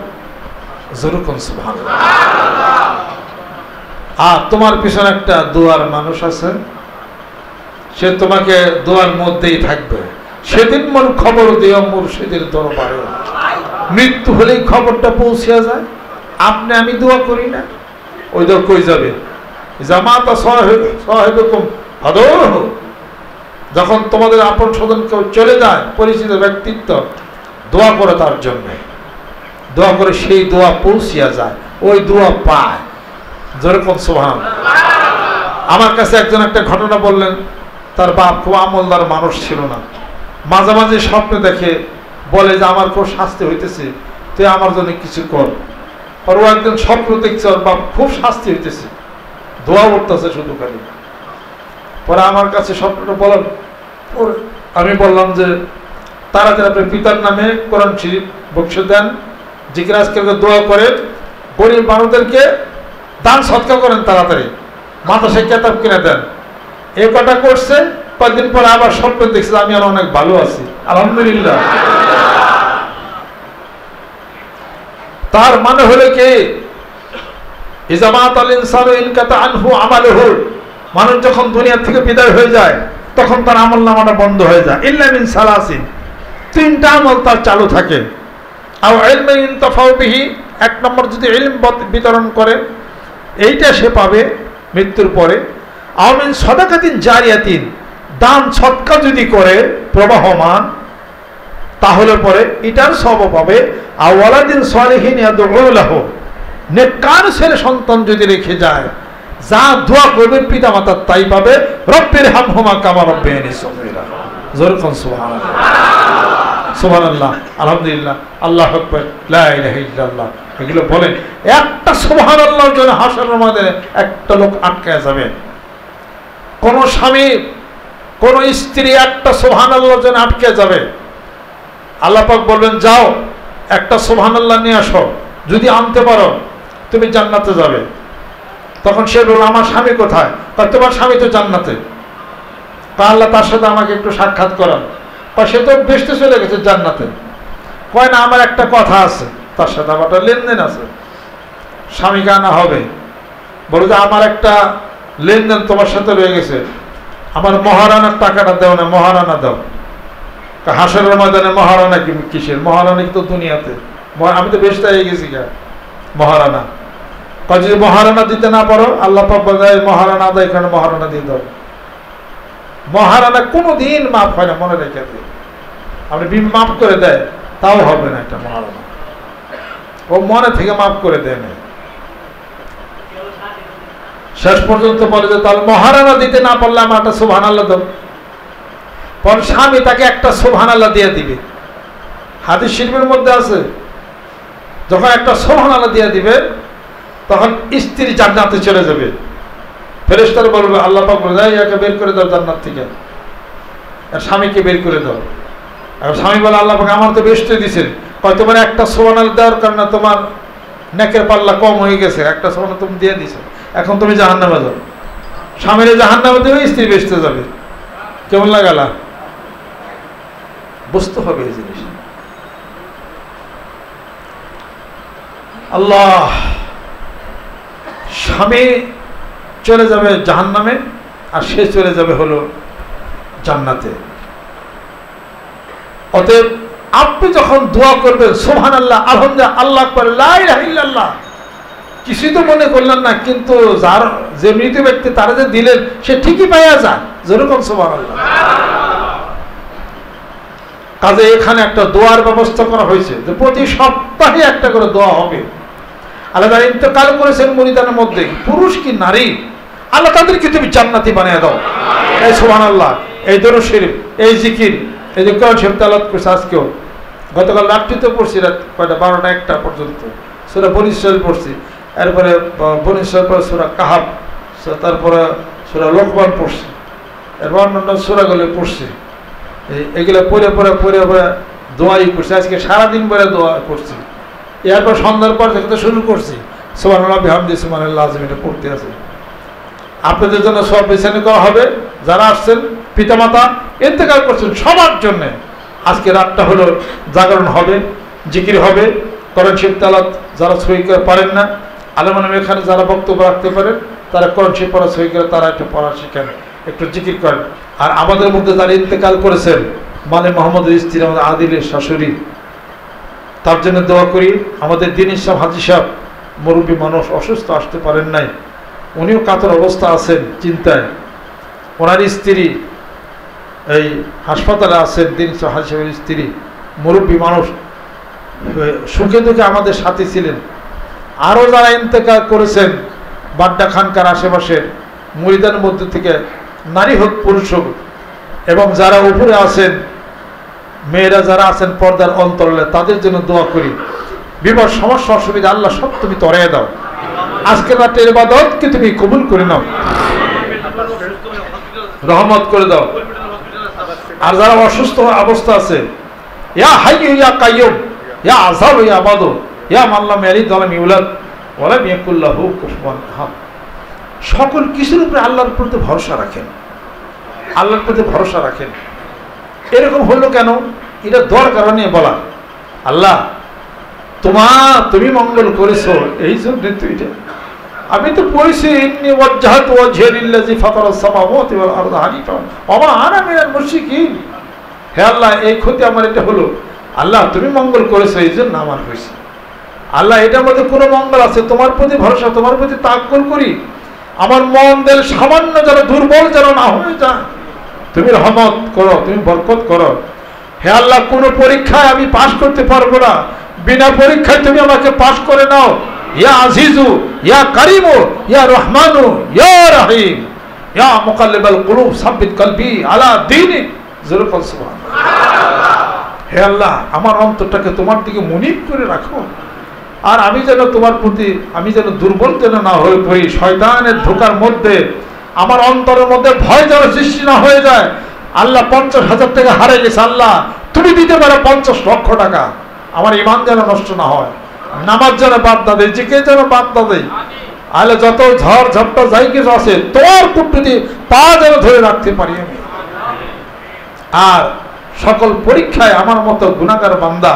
যেরকম সুবহানাল্লাহ। আর তোমার পিছনে একটা দোয়ার মানুষ আছে, সে তোমাকে দোয়ার মধ্যেই থাকবে। সেদিন মন খবর দিও মুর্শিদের দরবারে, মৃত্যু হলেই খবরটা পৌঁছিয়া যায়। আপনি আমি দোয়া করি না, ওই দোয়া কই যাবে? জামাতা সাহেবকুম হাদুহ, যখন তোমাদের আপন স্বজন কেউ চলে যায়, পরিচিত ব্যক্তিত্ব, দোয়া করে তার জন্য, দোয়া করে সেই দোয়া পৌঁছিয়া যায়, ওই দোয়া পায়। যেরকম সুবহানাল্লাহ। আমার কাছে একজন একটা ঘটনা বললেন, তার বাপ খুব আমলদার মানুষ ছিল না। মাঝে মাঝে স্বপ্নে দেখে, বলে যে আমার খুব শাস্তি হইতেছে, তুই আমার জন্য কিছু কর। আর ও একদিন স্বপ্ন দেখছে ওর বাপ খুব শাস্তি হইতেছে, দোয়া করতেছে শুধু খালি। পরে আমার কাছে স্বপ্নটা বলেন, আমি বললাম যে তাড়াতাড়ি আপনার পিতার নামে কোরআন শরীফ বক্স দেন, জিকির আজকাল দোয়া করেন, গরিব মানুষদেরকে দান সৎকার করেন, তাড়াতাড়ি মাদ্রাসায় কিতাব কিনে দেন। এই কটা করছে। কয়েকদিন পরে আবার স্বপ্ন দেখছে আমি আর অনেক ভালো আছি, আলহামদুলিল্লাহ। তার মানে হলো কি, ইজামাত আল ইনসানু ইনকাতা আনহু আমালুহু, মানুষ যখন দুনিয়া থেকে বিদায় হয়ে যায় তখন তার আমলনামাটা বন্ধ হয়ে যায়। ইল্লা মিন সালাসিন, তিনটা আমল তার চালু থাকে। আও ইলমিন ইনতাফাউ বিহি, এক নম্বর যদি ইলম বিতরণ করে এইটা সে পাবে মৃত্যুর পরে। আও মিন সাদাকাতিন জারিয়াতিন, দান সদকা যদি করে প্রবাহমান, তাহলে পরে এটার সওয়াব পাবে। আও ওয়ালাদিন সালিহিন ইয়াদউ লাহু, নেককার ছেলে সন্তান যদি রেখে যায়, যা দোয়া করবে পিতা মাতা তাই পাবে। রব্বির হামহুমা কামা রাব্বায়ানি সগীরা, যেরকম সুবহানাল্লাহ। সুবহানাল্লাহ, আলহামদুলিল্লাহ, আল্লাহু আকবার, লা ইলাহা ইল্লাল্লাহ, এগুলো বলেন। একটা সুবহানাল্লাহর জন্য হাসরের ময়দানে একটা লোক আটকায় যাবে। কোন স্বামী কোন স্ত্রী একটা সুবহানাল্লাহর জন্য আটকে যাবে। আল্লাহ পাক বলবেন যাও একটা সুবহানাল্লাহ নিয়ে আসো, যদি আনতে পারো তুমি জান্নাতে যাবে। তখন সে বলল আমার স্বামী কোথায়? তোমার স্বামী তো জান্নাতে। আল্লাহ তার সাথে আমাকে একটু সাক্ষাৎ করান। সে তো বেহেশতে চলে গেছে জান্নাতে। কয় না আমার একটা কথা আছে, তার সাথে আমার একটা লেনদেন আছে, স্বামীকে আনা হবে। বলে যে আমার একটা লেনদেন তোমার সাথে রয়ে গেছে, আমার মহারানার টাকাটা দাও না, মহারানা দাও। হাসরের ময়দানে মহারানা কিসের? মহারানা তো দুনিয়াতে, আমি তো বেহেশতে হয়ে গেছি গা মহারানা। যদি মহারানা দিতে না পারো আল্লাহ পাক বলে মহারানা আদায় করে মহারানা দিয়ে দাও। মহারানা কোনোদিন মাফ হয় না, মনে রেখে দেয়। আপনি মাফ করে দেয় তাও হবে না একটা মহারানা, ও মনে থেকে মাফ করে দেয় না। শেষ পর্যন্ত বলে যে তাহলে মহারানা দিতে না পারলে আমার একটা সুবহানাল্লাহ দাও। পর স্বামী তাকে একটা সুবহানাল্লাহ দিয়ে দিবে। হাদিস শরীফের মধ্যে আছে যখন একটা সুবহানাল্লাহ দিয়ে দিবে তখন স্ত্রী জান্নাতে চলে যাবে। ফেরেশতারা বলবে আল্লাহ পাক বলে একে বের করে দাও জান্নাত থেকে, আর স্বামীকে বের করে দাও। আর স্বামী বলে আল্লাহ পাক আমার তো বেহেশতে দিয়েছেন, হয়তো মানে একটা সুবহানাল্লাহ দেওয়ার কারণে তোমার নেকের পাল্লা কম হয়ে গেছে, একটা সুবহানাল্লাহ তুমি দিয়ে দিছো, এখন তুমি জাহান্নামে যাও। স্বামীরে জাহান্নামে দেবে, স্ত্রী বেহেশতে যাবে। কেমন লাগালা? বুঝতে হবে এই জিনিস। আল্লাহ, স্বামী চলে যাবে জাহান্নামে আর সে চলে যাবে হলো জান্নাতে। অতএব আপনি যখন দোয়া করবেন সুবহানাল্লাহ, আলহামদুলিল্লাহ, আল্লাহু আকবার, লা ইলাহা ইল্লাল্লাহ, কিছুই তো মনে করলেন না, কিন্তু যার যে মৃত ব্যক্তি তারা যে দিলেন সে ঠিকই পাইয়া যায়, যেরকম সুবহানাল্লাহ। কাজে এখানে একটা দোয়ার ব্যবস্থা করা হয়েছে যে প্রতি সপ্তাহে একটা করে দোয়া হবে। আল্লাহ যারা ইন্তেকাল করেছেন মুরিদানের মধ্যে, পুরুষ কি নারী, আল্লাহ তাদেরকে তুমি জান্নাতি বানিয়ে দাও। এই সুবহানাল্লাহ, এই দরুদ শরীফ, এই জিকির, এই যে কোরআন শরীফ তেলাওয়াত করছে আজকেও, গতকাল রাত্রিতে পড়ছি, রাত কয়টা 12টা 1টা পর্যন্ত সূরা বনী ইসরাঈল পড়ছি, এরপরে বনী ইসরাঈল পরে সূরা কাহাফ, তারপরে সূরা লোকমান পড়ছি, এরপর অন্যান্য সূরাগুলো পড়ছি। এগুলো পড়ে পড়ে পড়ে পড়ে দোয়াই করছি। আজকে সারাদিন পরে দোয়া করছি। এরপর সন্ধ্যার পর থেকে শুরু করছি সুবহানাল্লাহ বিহামদিহি সুবহানাল্লাহ আযীম, এটা পড়তে আছে। আপনাদের জন্য সব বেছানি করা হবে, যারা আসছেন পিতামাতা ইন্তেকাল করছেন সবার জন্য। আজকে রাতটা হলো জাগরণ হবে, জিকির হবে, কোরআন শরীফ তেলাওয়াত যারা সহি করে পারেন না, আলেম ওলামা এখানে যারা বক্তব্য রাখতে পারেন তারা কোরআন শরীফ পড়া সহি করে তারা একটু পড়া শিখেন, একটু জিকির করেন। আর আমাদের মধ্যে যারা ইন্তেকাল করেছেন, মানে মোহাম্মদের স্ত্রী আমাদের আদিলের শাশুড়ি, তার জন্য দোয়া করি। আমাদের দিনের সাহেব হাজী সাহেব মুরব্বী মানুষ, অসুস্থ, আসতে পারেন নাই, উনিও কাতর অবস্থা আছেন চিন্তায়। ওনার স্ত্রী এই হাসপাতালে আছেন, দিন সাহেব হাজী সাহেবের স্ত্রী মুরব্বী মানুষ, সুখে দুঃখে আমাদের সাথে ছিলেন। আরও যারা ইন্তেকাল করেছেন বাড্ডা খানকার আশেপাশের মুরিদানের মধ্যে থেকে, নারী হোক পুরুষ হোক, এবং যারা উপরে আছেন মেয়েরা যারা আছেন পর্দার অন্তরালে, তাদের জন্য দোয়া করি। বিপদ সমস্যা অসুবিধা আল্লাহ সব তুমি তরাইয়া দাও। আজকের রাতের ইবাদতকে তুমি কবুল করে নাও, রহমত করে দাও। আর যারা অসুস্থ অবস্থা আছে, ইয়া হাইয়্যু ইয়া কাইয়্যুম, ইয়া আযাব ইয়া আবাদু, ইয়া মান লাম ইয়ালিদ ওয়া লাম ইউলাদ ওয়া লাম ইয়াকুল লাহু কুফুয়ান আহাদ, সকল কিছুর উপরে আল্লাহর প্রতি ভরসা রাখেন, আল্লাহর প্রতি ভরসা রাখেন। এরকম হলো কেন? এটা দোয়ার কারণে বলা, আল্লাহ তুমি মঙ্গল করেছো, এই জন্য তো এটা আমি তো পড়েছি, ইন্নী ওয়াজ্জাহতু ওয়াজহিয়া লিল্লাযী ফাতারাস সামাওয়াতি ওয়াল আরদা হানিফান ওয়া মা আনা মিনাল মুশরিকিন। হে আল্লাহ, এই ক্ষতি আমার এটা হলো, আল্লাহ তুমি মঙ্গল করেছো এই জন্য আমার হয়েছে। আল্লাহ এটার মধ্যে কোনো মঙ্গল আছে, তোমার প্রতি ভরসা, তোমার প্রতি তাওয়াক্কুল করি। আমার মন দিল সামান্য যেন দুর্বল যেন না হয়ে যায়, তুমি রহমত করো, তুমি বরকত করো। হে আল্লাহ, কোনো পরীক্ষায় আমি পাশ করতে পারবো না, বিনা পরীক্ষায় তুমি আমাকে পাশ করে নাও। ইয়া আজিজু ইয়া কারিমু ইয়া রহমানু ইয়া রহিম ইয়া মুকাল্লিবাল কুলুব সাব্বিত কলবি আলা দীনিক। জোরে বল সুবহানাল্লাহ। হে আল্লাহ, আমার অন্তরটাকে তোমার দিকে মুনিব করে রাখো, আর আমি যেন তোমার প্রতি আমি যেন দুর্বল যেন না হয়ে পড়ি, শয়তানের ধোঁকার মধ্যে আমার অন্তরের মধ্যে ভয় যেন সৃষ্টি না হয়ে যায়। আল্লাহ 50,000 টাকা হারে গেছে, আল্লাহ তুমি দিতে পারো 50 লক্ষ টাকা, আমার ইমান যেন নষ্ট না হয়, নামাজ যেন বাদ না দেয়, জিকির যেন বাদ না দেয়। আল্লাহ যত ঝড় ঝাপটা যাই কিছু আছে তোমার কুটুতি তা যেন ধরে রাখতে পারি আমি। আর সকল পরীক্ষায় আমার মতো গুনাহগার বান্দা,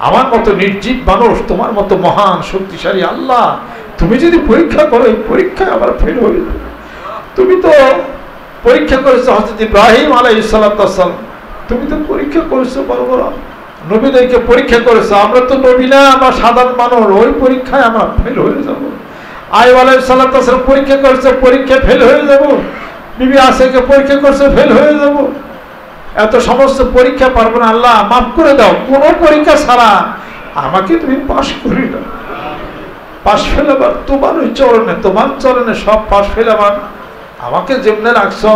আমার মতো নির্জীব মানুষ, তোমার মতো মহান শক্তিশালী আল্লাহ, তুমি যদি পরীক্ষা করো, এই পরীক্ষায় আবার ফেল হয়ে যাবে। তুমি তো পরীক্ষা করেছো হযরত ইব্রাহিম আলাইহিস সালাম, তুমি তো পরীক্ষা করেছো বড় বড় নবীদেরকে পরীক্ষা করেছো। আমরা তো নবী না, আমরা সাধারণ মানুষ, ওই পরীক্ষায় আমরা ফেল হয়ে যাব। আইয়ুব আলাইহিস সালাম পরীক্ষা করেছে, পরীক্ষা ফেল হয়ে যাব। বিবি আসাকে পরীক্ষা করছে, ফেল হয়ে যাব। এত সমস্ত পরীক্ষা পারবো না, আল্লাহ মাফ করে দাও। কোন পরীক্ষা ছাড়া আমাকে তুমি পাশ করে দাও। পাশ ফেলাবার তোমার ওই চরণে, তোমার চরণে সব পাশ ফেলাবার। আমাকে যেমনে রাখছো,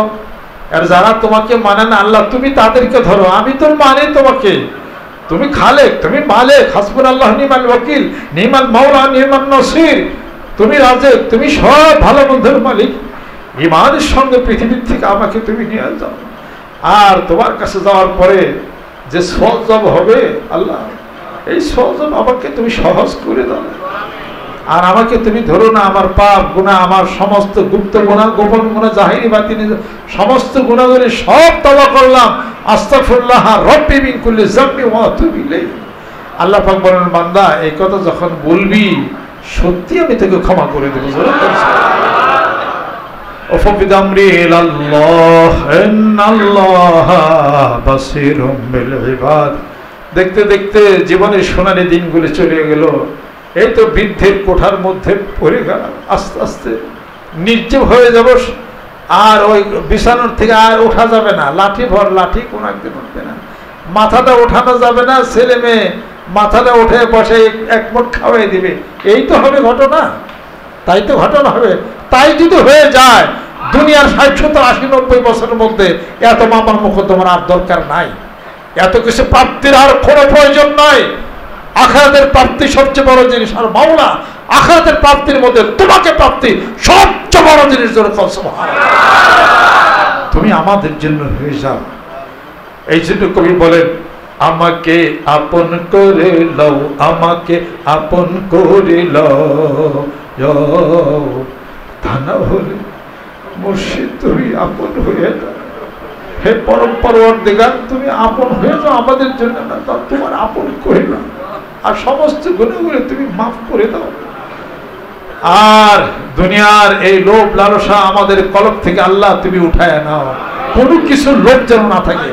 আর যারা তোমাকে মানে না আল্লাহ তুমি তাদেরকে ধরো। আমি তো মানে তোমাকে, তুমি খালেক, তুমি মালেক, হাসবুনাল্লাহু নিমাল ওয়াকিল, নিমাল মাওলা নিমান নাসির, তুমি রাজেক, তুমি সব ভালো মন্দের মালিক। ইমানের সঙ্গে পৃথিবীর থেকে আমাকে তুমি নিয়ে যাও। আর তোমার কাছে যাওয়ার পরে যে সওয়াব হবে আল্লাহ, এই সওয়াব আমাকে তুমি সহজ করে দাও। আর আমাকে তুমি ধরো না, আমার পাপ গুনাহ, আমার সমস্ত গুপ্ত গুনাহ, গোপন গুনাহ, জাহিরি বাতিনি সমস্ত গুনাহগুলি সব তওবা করলাম। আস্তাগফিরুল্লাহ রাব্বি মিন কুল্লি যামবি ওয়া আতুবু ইলাইহি। আল্লাহ পাক বলেন, বান্দা এই কথা যখন বলবি সত্যি আমি তোকে ক্ষমা করে দেব। ওয়াফবিদামরি ইলাল্লাহ ইন্নাল্লাহ বাসীরুম বিল ইবাদ। দেখতে দেখতে জীবনের সোনালী দিনগুলো চলে গেল। এই তো বৃদ্ধের কোঠার মধ্যে পড়ে গেলাম, আস্তে আস্তে নির্জীব হয়ে যাব। আর ওই বিছানার থেকে আর ওঠা যাবে না, লাঠি ভর লাঠি কোন একদিন উঠবে না, মাথাটা ওঠানো যাবে না। ছেলে মেয়ে মাথাটা উঠে বসে এক মুঠ খাওয়াই দিবে, এই তো হবে ঘটনা। তাই তো ঘটনা হবে। তাই যদি হয়ে যায়, দুনিয়ার 60, 70, 80, 90 বছরের মধ্যে এত মামলার মোকদ্দমার আর দরকার নাই, এত কিছু প্রাপ্তির আর কোনো প্রয়োজন নাই। আখিরাতের প্রাপ্তি সবচেয়ে বড় জিনিস। আর মাওলা আখিরাতের প্রাপ্তির মধ্যে তোমাকে প্রাপ্তি সবচেয়ে বড় জিনিস। তুমি আমাদের জন্য হয়ে যাও। এই জন্য কবি বলেন, আমাকে আপন করে লও, আমাকে আপন করে লও, তা না হলে মুর্শিদ তুমি আপন হয়ে যাও। হে পরম পরওয়ারদিগার, তুমি আপন হয়ে যাও আমাদের জন্য, না তা তোমার আপন করে নাও, আর সমস্ত গুনাহগুলো তুমি মাফ করে দাও। আর দুনিয়ার এই লোভ লালসা আমাদের কলব থেকে আল্লাহ তুমি উঠায় নাও। কোনো কিছু লোভ যেন না থাকে।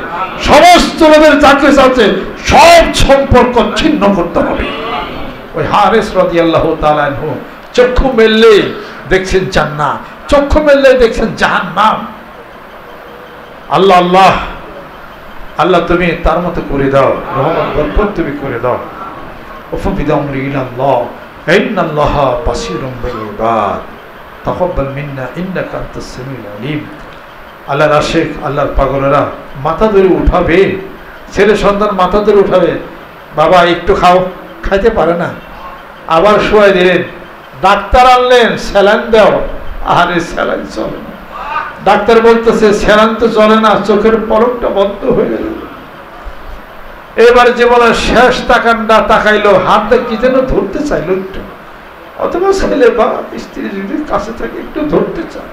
সমস্ত লোভের যা কিছু আছে সব সম্পর্ক ছিন্ন করতে হবে। ওই হারেস রাদিয়াল্লাহু তাআলা আনহু চক্ষু মেললে দেখছেন জান্নাত, চক্ষু মেললে দেখছেন জাহান্নাম। আল্লাহ আল্লাহ আল্লাহ তুমি তার মতো করে দাও, রহমত বরকত তুমি করে দাও। ওয়াফবিদামরি ইলাল্লাহ ইন্নাল্লাহ বাসীরুম বিল ইবাদ তাকাব্বাল মিন্না ইন্নাকা আনতাস সামিউল আলিম। আল্লাহর আশিক, আল্লাহর পাগলেরা মাথা ধরে উঠাবে, ছেলে সন্তান মাথা ধরে উঠাবে, বাবা একটু খাও, খাইতে পারে না, আবার শোয়াই দিলেন। ডাক্তার আনলেন, স্যালাইন দাও, আরে স্যালাইন চলে না। ডাক্তার বলতেছে স্যালাইন তো চলে না, চোখের পলকটা বন্ধ হয়ে গেল। এবার জীবনের শেষ তাকানটা তাকাইলো, হাতটা কি যেন ধরতে চাইলো একটু, অথবা ছেলে বা স্ত্রী যদি কাছে থাকে একটু ধরতে চায়,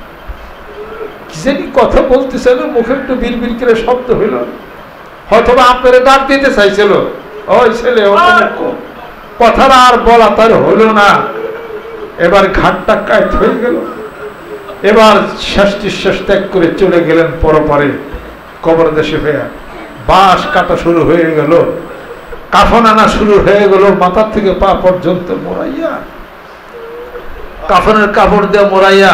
কি জানি কথা বলতে চাইলো, মুখে একটু বিড়বিড় করে শব্দ হইল, অথবা আপনারা ডাক দিতে চাইছিল, ওই ছেলে কথাটা আর বলা তার হলো না। এবার ঘাটটা কাট হয়ে গেল। এবার শেষ নিঃশ্বাস ত্যাগ করে চলে গেলেন পরপারে কবর দেশে হয়ে। বাঁশ কাটা শুরু হয়ে গেল, কাফন আনা শুরু হয়ে গেল, মাথা থেকে পা পর্যন্ত মোড়াইয়া, কাফনের কাপড় দিয়ে মোড়াইয়া,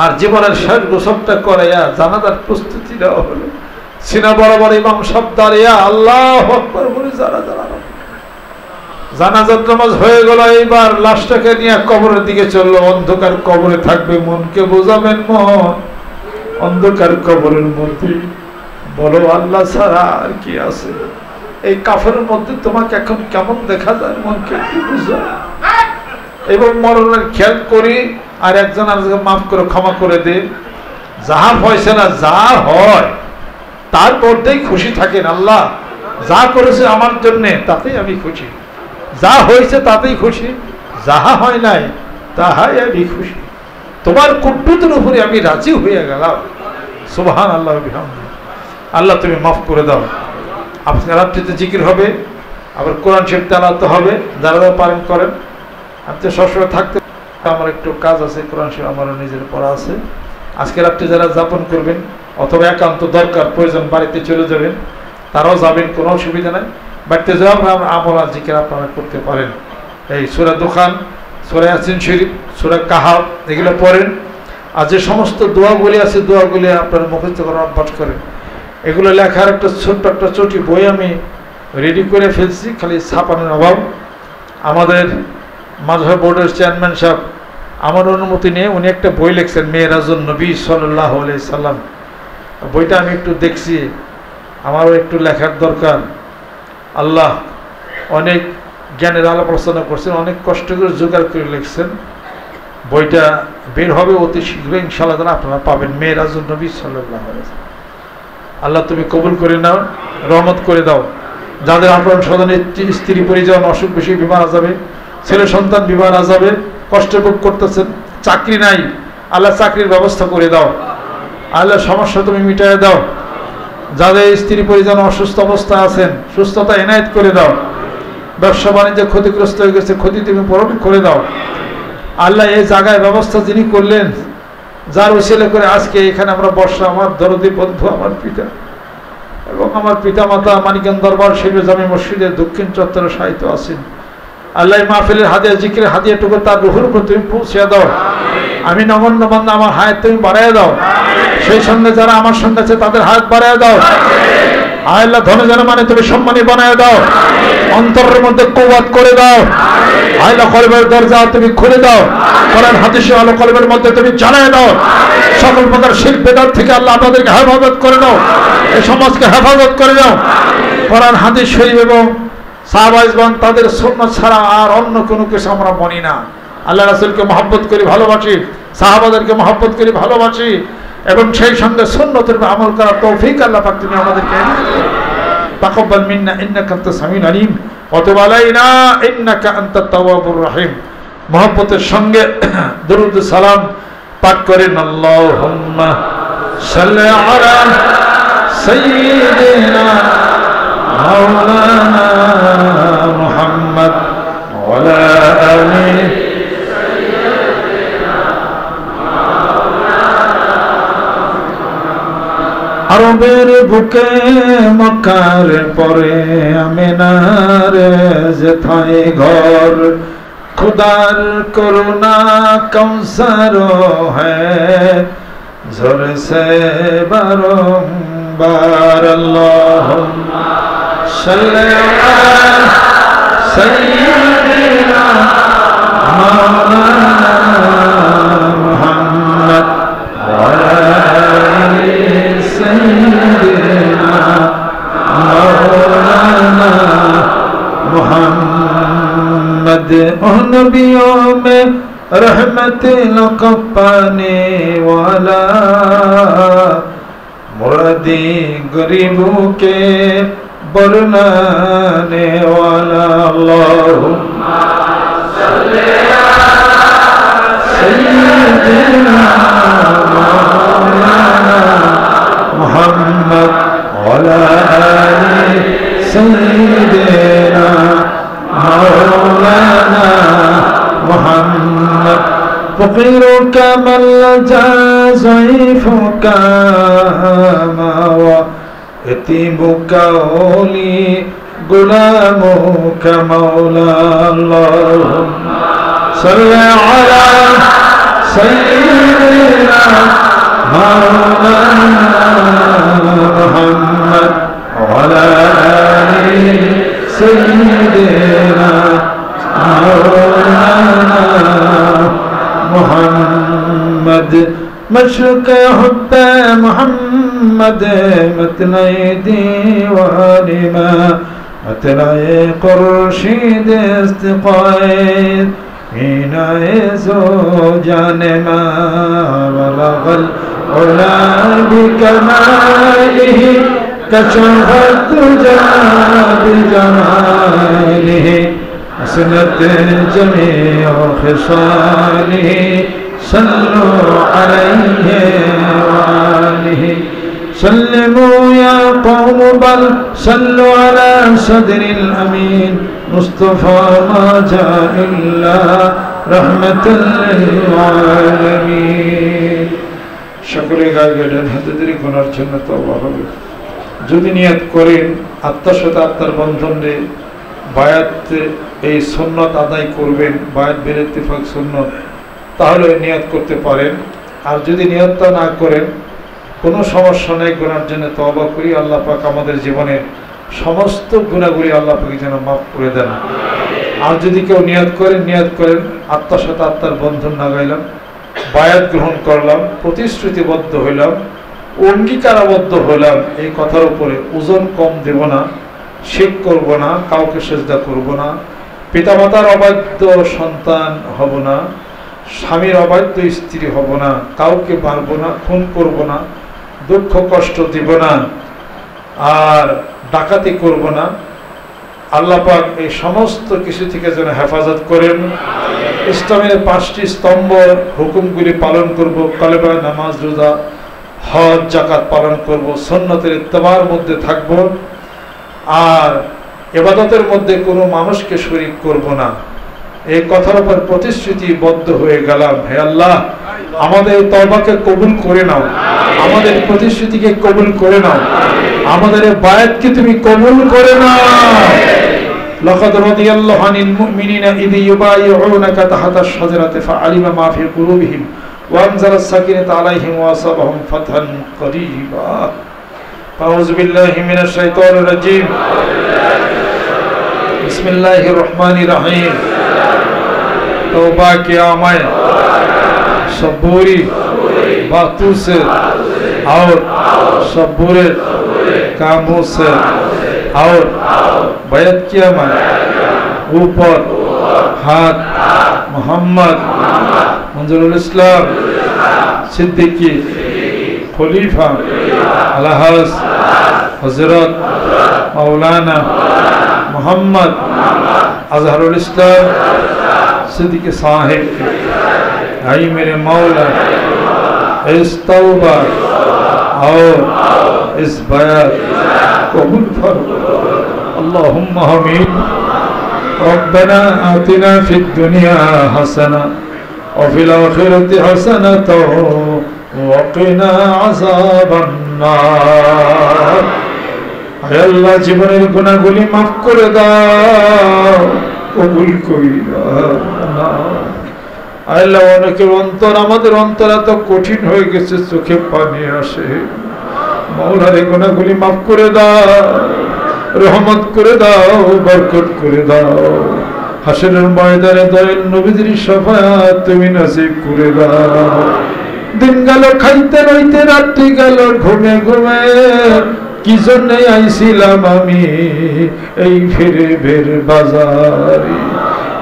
আর জীবনের শেষ গোসলটা করাইয়া জানাজার প্রস্তুতি দেওয়া হলো। সিনা বরাবর ইমাম সাহেব দাঁড়িয়ে আল্লাহু আকবার বলে জানাজার নামাজ হয়ে গেল। এইবার লাশটাকে নিয়ে কবরের দিকে চললো। অন্ধকার কবরে থাকবে, মনকে বোঝাবেন মন, অন্ধকার কবরের মধ্যে বলো আল্লাহ ছাড়া আর কি আছে। এই কাফেরের মধ্যে তোমাকে এখন কেমন দেখা যায়, মনকে কি বুঝো, এবং মরণের খেয়াল করি আর একজন আরেকজনকে মাফ করে ক্ষমা করে দে। যাহা ফয়সালা যা হয় তার মধ্যেই খুশি থাকেন। আল্লাহ যা করেছে আমার জন্যে তাতেই আমি খুশি, যা হয়েছে তাতেই খুশি, যাহা হয় নাই তাহাই আমি খুশি, তোমার কুট্টুতের উপরে আমি রাজি হয়ে গেলাম। সুবহান আল্লাহ বিহামদিহি। আল্লাহ তুমি মাফ করে দাও। আপনার রাত্রিতে জিকির হবে, আবার কোরআন শরীফ তেলাওয়াত হবে, যারা যারা পারেন করেন। আমি তো সবসময় থাকতে, আমার একটু কাজ আছে, কোরআন শরীফ আমারও নিজের পড়া আছে। আজকে রাত্রে যারা যাপন করবেন অথবা একান্ত দরকার প্রয়োজন বাড়িতে চলে যাবেন, তারাও যাবেন, কোনো অসুবিধা নাই। বাড়িতে যাওয়া আমল আর জিকির আপনারা করতে পারেন। এই সূরা দুখান, সূরা ইয়াসিন শরীফ, সূরা কাহাফ এগুলো পড়েন। আর যে সমস্ত দোয়াগুলি আছে দোয়াগুলি আপনারা মুখস্থ করার অভ্যাস করেন। এগুলো লেখার একটা ছোট্ট একটা চটি বই আমি রেডি করে ফেলছি, খালি ছাপানোর অভাব। আমাদের মাযহাব বোর্ডের চেয়ারম্যান সাহেব আমার অনুমতি নিয়ে উনি একটা বই লিখছেন, মেরাজুন নবী সাল্লাল্লাহু আলাইহি সাল্লাম। বইটা আমি একটু দেখছি, আমারও একটু লেখার দরকার। আল্লাহ অনেক জ্ঞানের আলাপ আলোচনা করছেন, অনেক কষ্ট করে জোগাড় করে লিখছেন। বইটা বের হবে অতি শীঘ্রই ইনশাআল্লাহ, আপনারা পাবেন, মেরাজুন নবী সাল্লাল্লাহু আলাইহি সাল্লাম। আল্লাহ তুমি কবুল করে নাও, রহমত করে দাও। যাদের আপন স্বজনের স্ত্রী পরিজন অসুখ বেশি, বিমার আযাবে, ছেলে সন্তান বিমার আযাবে কষ্ট ভোগ করতেছেন, চাকরি নাই, আল্লাহ চাকরির ব্যবস্থা করে দাও। আল্লাহ সমস্যা তুমি মিটায় দাও। যাদের স্ত্রী পরিজন অসুস্থ অবস্থা আছেন, সুস্থতা এনায়েত করে দাও। ব্যবসা বাণিজ্যে ক্ষতিগ্রস্ত হয়ে গেছে, ক্ষতি তুমি পূরণ করে দাও। আল্লাহ এই জায়গায় ব্যবস্থা যিনি করলেন, যার উসিলা করে আজকে এখানে আমরা বসা, আমার দরদি বন্ধু, আমার পিতা এবং আমার পিতা মাতা মানিকগঞ্জ দরবার শরীফ জামে মসজিদের দক্ষিণ চত্বরে সাহিত্য আছেন। আল্লাহ মাহফিলের হাদিয়া জিকিরের হাদিয়াটুকু তার রুহুর উপর তুমি পৌঁছে দাও। আমি নগণ্য বান্দা, আমার হায়াত তুমি বাড়াইয়া দাও। সেই সঙ্গে যারা আমার সঙ্গে আছে তাদের হায়াত বাড়াইয়া দাও। আল্লাহ ধনে জনে মানে তুমি সম্মানী বানায় দাও। অন্তরের মধ্যে কুওয়াত করে দাও। আল্লাহ কলবের দরজা তুমি খুলে দাও। কোরআন হাদিসের আলো কলবের মধ্যে তুমি জ্বালায় দাও। সকল প্রকার শিরক বিদআত থেকে আল্লাহ আমাদেরকে হেফাজত করে দাও, এই সমাজকে হেফাজত করে দাও। কোরআন হাদিস শরীফ এবং সাহাবাইজবান তাদের সুন্নাত ছাড়া আর অন্য কোনো কিছু আমরা মানি না। আল্লাহ রাসূলকে মহব্বত করি, ভালোবাসি, সাহাবাদেরকে মহব্বত করি, ভালোবাসি, এবং সেই সঙ্গে সুন্নতের আমল করার তৌফিক আল্লাহ পাক তুমি আমাদেরকে তাকাব্বাল মিন্না ইন্নাকা আনতাস সামিউল আলিম ওয়া তুব আলাইনা ইন্নাকা আনতাত তাওয়াবুর রহিম। মহব্বতের সঙ্গে দরুদ সালাম পাঠ করেন। আল্লাহুম্মা সাল্লি আলা সাইয়্যিদিনা মাওলানা মুহাম্মদ ওয়া আলা আলিহি আরবের বুকে মক্কার পরে আমিনার যেথায় ঘর, খুদার করুণা কৌসার হ্যায় ঝরে সে বারংবার। আল্লাহুম্মা সাল্লি আলা সাইয়্যিদিনা মাওলানা মুহাম্মদ ওয়া আলা سيدنا مولانا محمد نبیوں میں رحمت لقب پانے والا، مرادی غریبوں کے برلانے والا۔ اللہم صلی علی سیدنا محمد وعلى آل سيدنا مولانا محمد۔ فقيرك من لجا ضعيفك ما يتيمك أولي غلامك مولا۔ اللهم صل على سيدنا مولانا محمد وعلى آل سيدنا مولانا محمد۔ مشرق حب محمد متن دیوان ما اطلعِ خورشید استقاید اینای زوجان ما بلغ العلا بکماله کشف الدجى بجماله حسنت جميع خصاله صلوا عليه وآله سلموا يا قوم بل صلوا على صدر الأمين مصطفى ما جاء إلا رحمة للعالمين সকলে গায়ে গেলেন হাতে গোনার জন্য তওবা হবে যদি নিয়ত করেন আত্মার সাথে আত্মার বন্ধনে বায়াত এই সুন্নাত আদায় করবেন বায়াত বিল ইত্তিফাক সুন্নাত তাহলে নিয়ত করতে পারেন আর যদি নিয়তটা না করেন কোনো সমস্যা নেই গুনার জন্য তওবা করি আল্লাহ পাক আমাদের জীবনে সমস্ত গুনাহগুলি আল্লাহ পাক যেন মাফ করে দেন আর যদি কেউ নিয়ত করেন আত্মার সাথে আত্মার বন্ধন লাগাইলাম বায়াত গ্রহণ করলাম প্রতিশ্রুতিবদ্ধ হইলাম অঙ্গীকারাবদ্ধ হলাম এই কথার উপরে ওজন কম দেব না শিরক করব না কাউকে সিজদা করব না পিতামাতার অবাধ্য সন্তান হব না স্বামীর অবাধ্য স্ত্রী হব না কাউকে মারব না খুন করব না দুঃখ কষ্ট দিব না আর ডাকাতি করব না আল্লাহ পাক এই সমস্ত কিছু থেকে যেন হেফাজত করেন ইসলামের 5টি স্তম্ভ হুকুমগুলি পালন করব কালেমা নামাজ রোজা হজ যাকাত পালন করব সুন্নতের ইত্তেবার মধ্যে থাকব আর ইবাদতের মধ্যে কোনো মানুষকে শরীক করব না এই কথার উপর প্রতিশ্রুতিবদ্ধ হয়ে গেলাম হে আল্লাহ আমাদের তওবাকে কবুল করে নাও আমাদের প্রতিশ্রুতিকে কবুল করে নাও আমাদের বায়াতকে তুমি কবুল করে নাও লাকাদ রাদিয়াল্লাহু আনিল মুমিনিনা ইয ইউবাইউনাকা তাহতা আশ-শাজারাতি ফাআলিমা মা ফি কুলুবিহিম ওয়া আনজালাস সাকিনাতা আলাইহিম ওয়া আসাবাহুম ফাতহান করিবা আউযু বিল্লাহি মিনাশ শাইতানির রাজীম বিসমিল্লাহির রহমানির রহিম तौबा किया मैं सब बुरी बातों से और सब बुरे कामों से और बैत किया मैं ऊपर हाथ मोहम्मद मंजरुल इस्लाम सिद्दीकी खलीफा अलहस हजरत मौलाना मोहम्मद अजहरुल इस्लाम सिद्दीकी साहिब आई मेरे मौला इस तौबा और इस बयात कबूल फरमा अल्लाहुम्मा आमीन रब्बना आतिना फिद दुनिया हसना और फिल आखिरति हसनत व क़िना अज़ाबन नार आय अल्लाह जीवनेर गुनाहगुली माफ करे दाও কবুল কইরা না আল্লাহ অনেকের অন্তর আমাদের অন্তর এত কঠিন হয়ে গেছে চোখে পানি আসে মাওলার গুনাহগুলি maaf করে দাও রহমত করে দাও বরকত করে দাও হাসরের ময়দানে দয়াল নবীর শাফায়াত তুমি নসিব করে দাও দিন গেল খাইতে রইতে রাত্রি গেল ঘুমে ঘুমে কি জন্য আইছিলাম আমি এই ফিরে বের বাজারে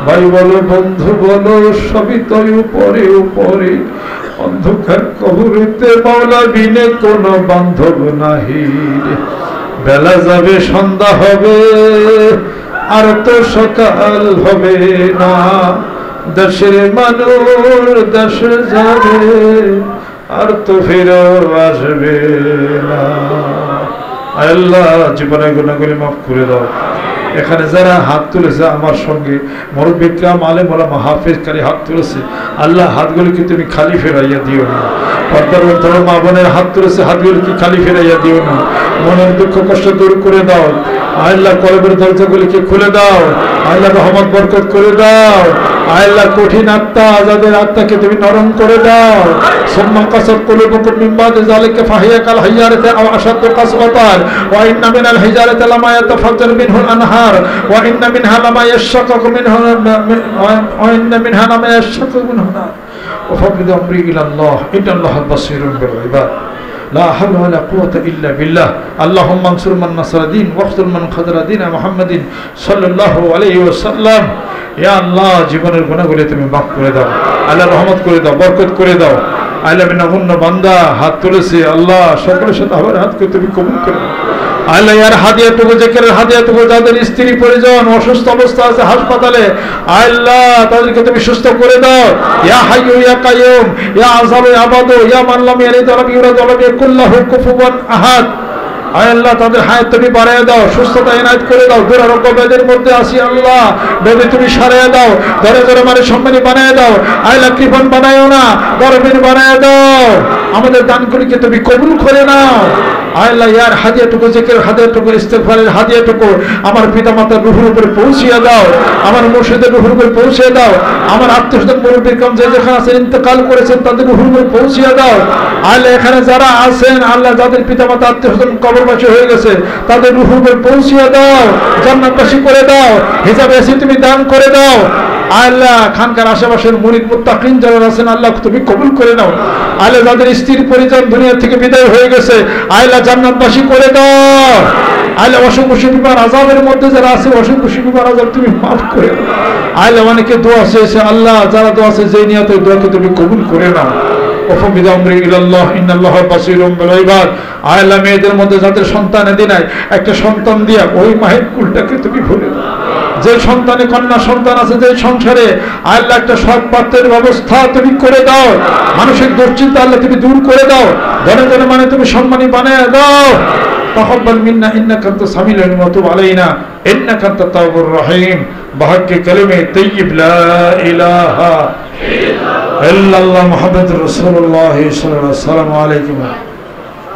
ভাই বলো বন্ধু বলো সবই তো উপরে উপরে অন্ধকার কবরেতে মাওলা বিনে কোনো বান্ধব নাহি বেলা যাবে সন্ধ্যা হবে আর তো সকাল হবে না দেশের মানুষ দেশে যাবে আর তো ফিরে আসবে না আল্লাহ জীবনের গুনাহগুলি মাফ করে দাও এখানে যারা হাত তুলেছে আমার সঙ্গে মুরব্বি কিরাম আলেম ওলামা হাফেজ কারি হাত তুলেছে আল্লাহ হাতগুলিকে তুমি খালি ফেরাইয়া দিও না পর্দার অন্তরে মা বোনের হাত তুলেছে হাতগুলিকে খালি ফেরাইয়া দিও না মনের দুঃখ কষ্ট দূর করে দাও আল্লাহ কলবের দরজাগুলিকে খুলে দাও আল্লাহ রহমত বরকত করে দাও আল্লাহ কঠিন আত্মা আজাদের আত্মাকে তুমি নরম করে দাও সুম্মা কাসাত কুলুবুকুম মিন বাদি যালিকা ফাহিয়া কাল হিজারাতি আও আশাদ্দু কাসওয়াতান ওয়া ইন্না মিনাল হিজারাতি লামা ইয়াতাফাজ্জারু মিনহুল আনহার ওয়া ইন্না মিনহা লামা ইয়াশাক্কাকু মিনহু ওয়া ইন্না মিনহা লামা ইয়াশাক্কাকু মিনহু ওয়া ফাবিদু আমরি ইলাল্লাহ ইন্নাল্লাহা বাসীরুন বিল ইবাদ لا حول ولا قوة إلا بالله اللهم انصر من نصر الدين واخذل من خذل دين محمد صلى الله عليه وسلم يا الله জীবনের গুনাহগুলো তুমি মাফ করে দাও আল্লাহ রহমত করে দাও বরকত করে দাও আল্লাহ বিনাগুণ্য বান্দা হাত তুলেছে আল্লাহ সকলের সাথে আমার হাতকে তুমি কবুল করে নাও আল্লাহ ইয়ার হাদিয়াটুকু জিকিরের হাদিয়াটুকু যাদের স্ত্রী পরিজন অসুস্থ অবস্থা আছে হাসপাতালে আল্লাহ তাদেরকে তুমি সুস্থ করে দাও ইয়া হাইয়ু ইয়া কাইয়ুম ইয়া আযাবু ইয়া আবাদু ইয়া মান লাম ইয়ালিদ ওয়া লাম ইউলাদ ওয়া লাম ইয়াকুল লাহু কুফুওয়ান আহাদ আল্লাহ তাদের হায়াত তুমি বাড়ায় দাও সুস্থতা এনায়েত করে দাও দুরারোগ্য ব্যাধির মধ্যে আসি আল্লাহ ব্যাধি তুমি সারিয়ে দাও ধরে ধরে মানে সম্মানী বানায় দাও আল্লাহ কৃপণ বানায়ও না গর্বের বানায় দাও আমাদের দানগুলিকে তুমি কবুল করে নাও আল্লাহ ইয়ার হাদিয়াটুকু জিকির হাদিয়াটুকু ইস্তিগফারের হাদিয়াটুকু আমার পিতামাতার রূহের উপরে পৌঁছিয়ে দাও আমার মুর্শিদের রূহের উপরে পৌঁছে দাও আমার আত্মীয়স্বজন মুরব্বির কাম যে যেখানে আছেন ইন্তেকাল করেছেন তাদের রূহের উপরে পৌঁছিয়ে দাও আল্লাহ এখানে যারা আছেন আল্লাহ যাদের পিতামাতা আত্মীয়স্বজন কবরবাসী হয়ে গেছে তাদের রূহের উপরে পৌঁছিয়ে দাও জান্নাতবাসী করে দাও হিসাবে এসে তুমি দান করে দাও আল্লাহ খানকার আশেপাশের মুরিদ মুত্তাকিন যারা আছেন আল্লাহ তুমি কবুল করে নাও আল্লাহ যাদের স্ত্রীর পরিজন দুনিয়া থেকে বিদায় হয়ে গেছে আল্লাহ জান্নাতবাসী করে দাও আল্লাহ অসংখ্য বিমার আযাবের মধ্যে যারা আছে অসংখ্য বিমার আযাব তুমি মাফ করে দাও আল্লাহ অনেকে দোয়া চেয়েছে আল্লাহ যারা দোয়া আছে যে নিয়তে দোয়াকে তুমি কবুল করে নাও ওফবিদ আমরি ইলাল্লাহ ইন্নাল্লাহা বাসীরুম বিল ইবাদ আল্লাহ মেয়েদের মধ্যে যাদের সন্তান দিনাই একটা সন্তান দিয়া ওই মায়ের কুলটাকে তুমি ভরে দাও যে সন্তানে কন্যা সন্তান আছে যে সংসারে আল্লাহ একটা সৎ পাত্রের ব্যবস্থা তুমি করে দাও মানসিক দুশ্চিন্তা আল্লাহ তুমি দূর করে দাও ধরে ধরে মানে তুমি সম্মানী বানায় দাও তাকাব্বাল মিন্না ইন্নাকা আনতাস সামিউল আলিম ওয়া তুব আলাইনা ইন্নাকা আনতাত তাওয়াবুর রহিম বিহাক্কি কালিমে তাইয়্যিব লা ইলাহা ইল্লাল্লাহ মুহাম্মাদুর রাসূলুল্লাহ সাল্লাল্লাহু আলাইহি ওয়া সাল্লাম।